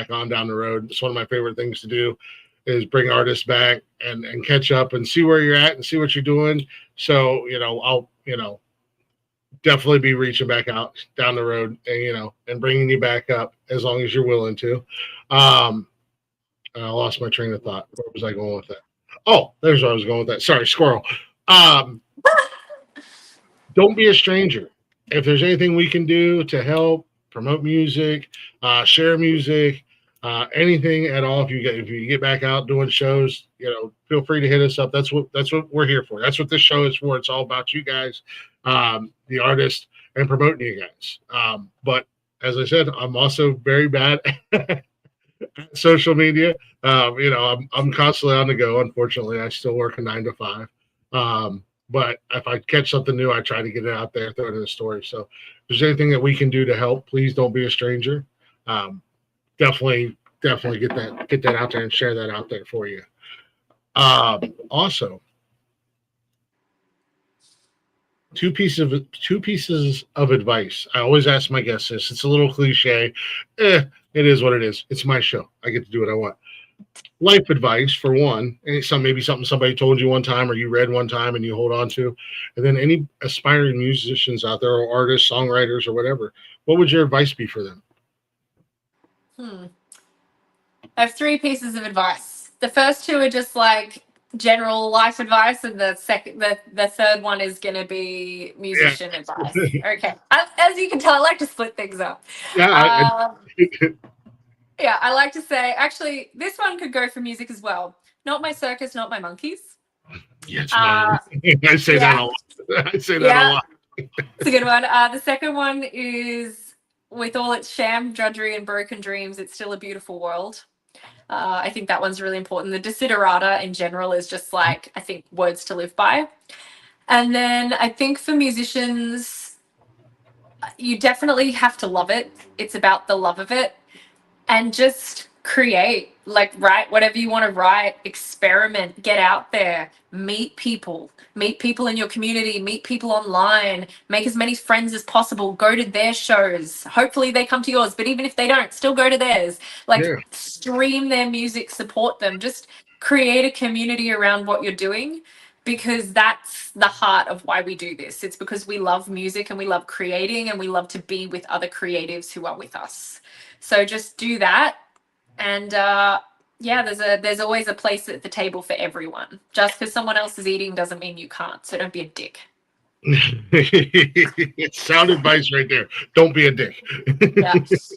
on down the road. It's one of my favorite things to do, is bring artists back and catch up and see where you're at and see what you're doing. So, I'll, definitely be reaching back out down the road and bringing you back up as long as you're willing to. I lost my train of thought. Where was I going with that? Oh, there's where I was going with that. Sorry, squirrel. Don't be a stranger. If there's anything we can do to help promote music, share music, anything at all, if you get back out doing shows, feel free to hit us up. That's what we're here for. That's what this show is for. It's all about you guys, the artists, and promoting you guys. But as I said, I'm also very bad at social media. I'm constantly on the go. Unfortunately, I still work a 9 to 5. But if I catch something new, I try to get it out there, throw it in the story. So if there's anything that we can do to help, please don't be a stranger. Definitely get that out there and share that out there for you. Also, two pieces of advice. I always ask my guests this. It's a little cliche. It is what it is. It's my show. I get to do what I want. Life advice, for one, and maybe something somebody told you one time or you read one time and you hold on to. And then any aspiring musicians out there, or artists, songwriters, or whatever, what would your advice be for them? I have 3 pieces of advice. The first 2 are just general life advice, and the third one is going to be Yeah. musician advice. Okay, as you can tell, I like to split things up. Yeah. Yeah, I like to say, actually, this one could go for music as well. Not my circus, not my monkeys. Yes, man. I say that a Yeah, lot. I say that a yeah, lot. it's a good one. The second one is, with all its sham, drudgery, and broken dreams, it's still a beautiful world. I think that one's really important. The desiderata in general is just like, I think, words to live by. And then I think for musicians, you definitely have to love it. It's about the love of it. And just create, like, write whatever you want to write, experiment, get out there, meet people in your community, meet people online, make as many friends as possible, go to their shows. Hopefully they come to yours, but even if they don't, still go to theirs. Like, Yeah. stream their music, support them, just create a community around what you're doing, because that's the heart of why we do this. It's because we love music and we love creating and we love to be with other creatives who are with us. So just do that, and yeah, there's always a place at the table for everyone. Just because someone else is eating doesn't mean you can't. So don't be a dick. Sound advice right there. Don't be a dick. Yeah.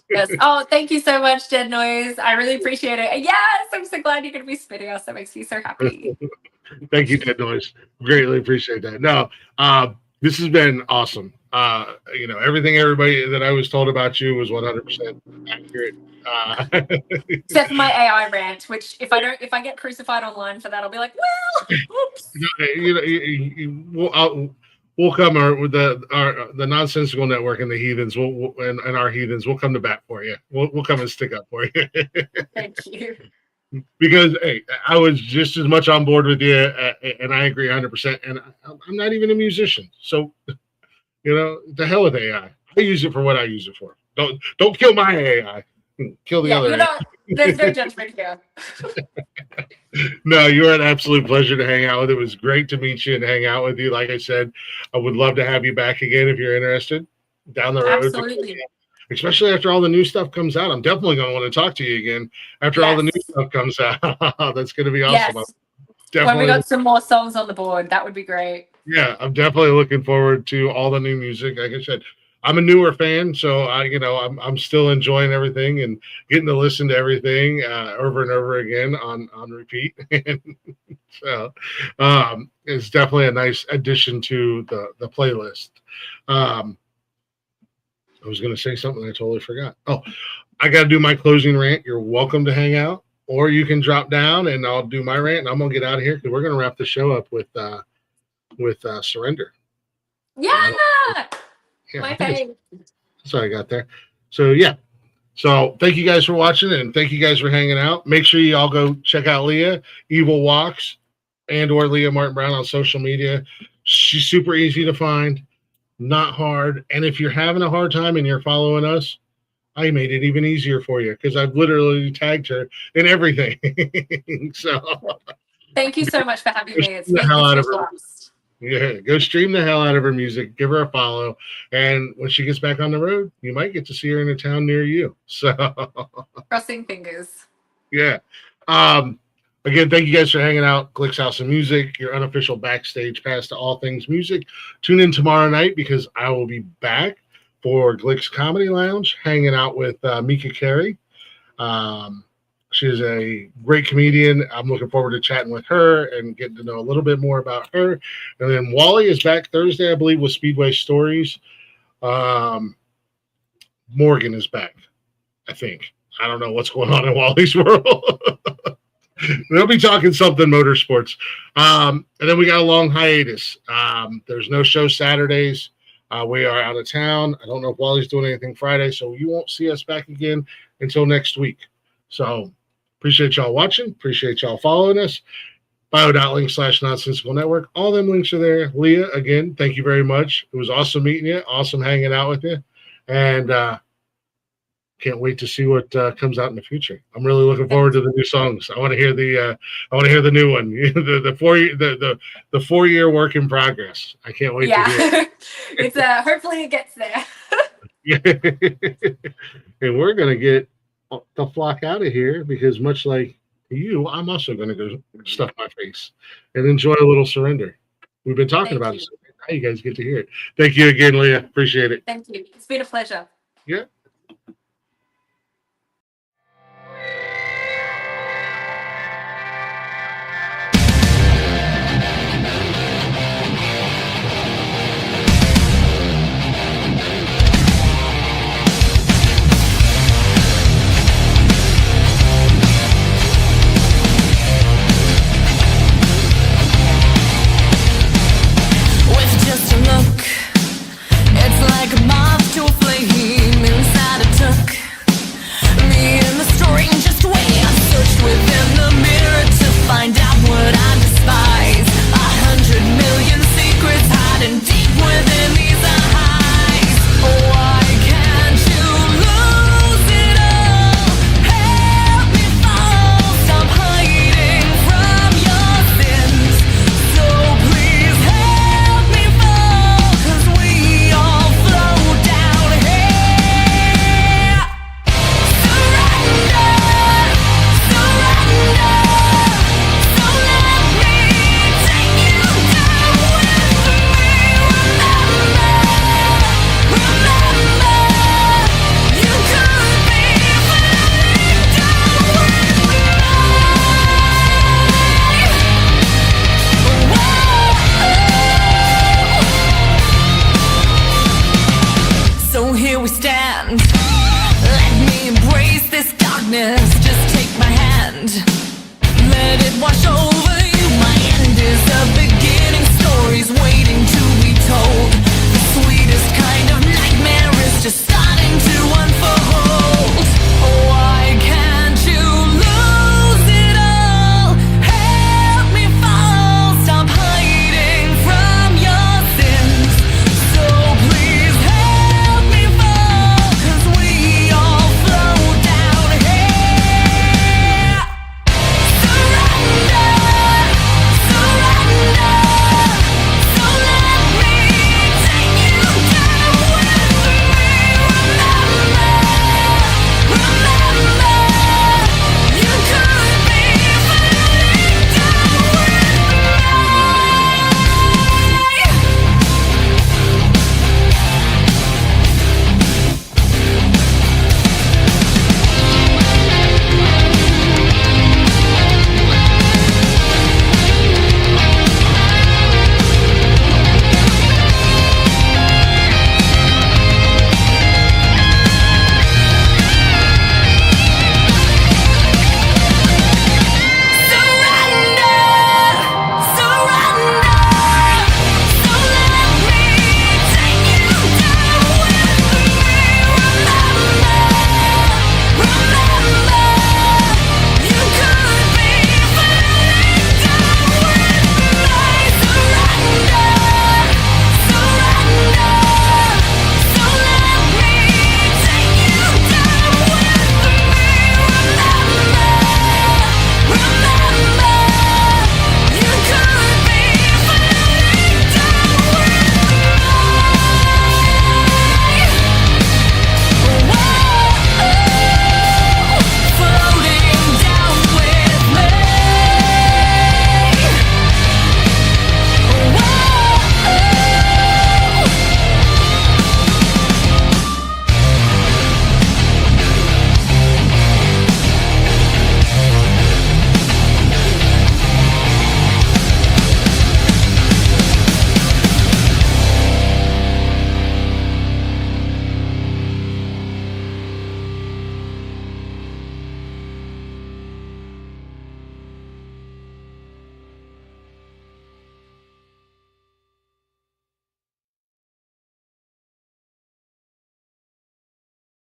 Yes. Oh, thank you so much, Dead Noise. I really appreciate it. Yes, I'm so glad you're going to be spitting us. That makes me so happy. Thank you, Dead Noise. Greatly appreciate that. No, this has been awesome. Everything everybody that I was told about you was 100% accurate. Except for my AI rant, which if I get crucified online for that, I'll be like, well, oops. We'll come with the nonsensical network and the heathens. And our heathens. We'll come to bat for you. We'll come and stick up for you. Thank you. Because hey, I was just as much on board with you, and I agree 100%. And I'm not even a musician, so the hell with AI. I use it for what I use it for. Don't kill my AI. Kill the other. There's no judgment here. No, you're an absolute pleasure to hang out with. It was great to meet you and hang out with you. Like I said, I would love to have you back again if you're interested down the road. Absolutely. Especially after all the new stuff comes out. I'm definitely going to want to talk to you again after all the new stuff comes out. That's going to be awesome. Yes. When we got some more songs on the board, that would be great. Yeah, I'm definitely looking forward to all the new music. Like I said, I'm a newer fan, so I'm still enjoying everything and getting to listen to everything over and over again on repeat. So it's definitely a nice addition to the playlist. I was going to say something I totally forgot. Oh, I got to do my closing rant. You're welcome to hang out, or you can drop down and I'll do my rant. And I'm going to get out of here because we're going to wrap the show up with Surrender. Yeah. Yeah, My fave. that's what I got there. So yeah. So thank you guys for watching and thank you guys for hanging out. Make sure you all go check out Leah, Evil Walks, or Leah Martin Brown on social media. She's super easy to find, not hard. And if you're having a hard time and you're following us, I made it even easier for you because I've literally tagged her in everything. So thank you so much for having me. It's the hell out of been her. Yeah, go stream the hell out of her music, give her a follow, and when she gets back on the road, you might get to see her in a town near you. So crossing fingers. Yeah. Again, thank you guys for hanging out. Glicks House of Music, your unofficial backstage pass to all things music. Tune in tomorrow night because I will be back for Glicks Comedy Lounge, hanging out with Mika Carey. She's a great comedian. I'm looking forward to chatting with her and getting to know a little bit more about her. And then Wally is back Thursday, I believe, with Speedway Stories. Morgan is back, I think. I don't know what's going on in Wally's world. They'll be talking something motorsports. And then we got a long hiatus. There's no show Saturdays. We are out of town. I don't know if Wally's doing anything Friday, so you won't see us back again until next week. So appreciate y'all watching. Appreciate y'all following us. bio.link/nonsensical network. All them links are there. Leah, again, thank you very much. It was awesome meeting you. Awesome hanging out with you. And can't wait to see what comes out in the future. I'm really looking forward to the new songs. I want to hear the new one. the 4-year work in progress. I can't wait to hear it. It's hopefully it gets there. And we're gonna get the flock out of here because much like I'm also going to go stuff my face and enjoy a little surrender. We've been talking Thank about you. it. So now you guys get to hear it. Thank you again, Leah. Appreciate it. Thank you. It's been a pleasure. Yeah.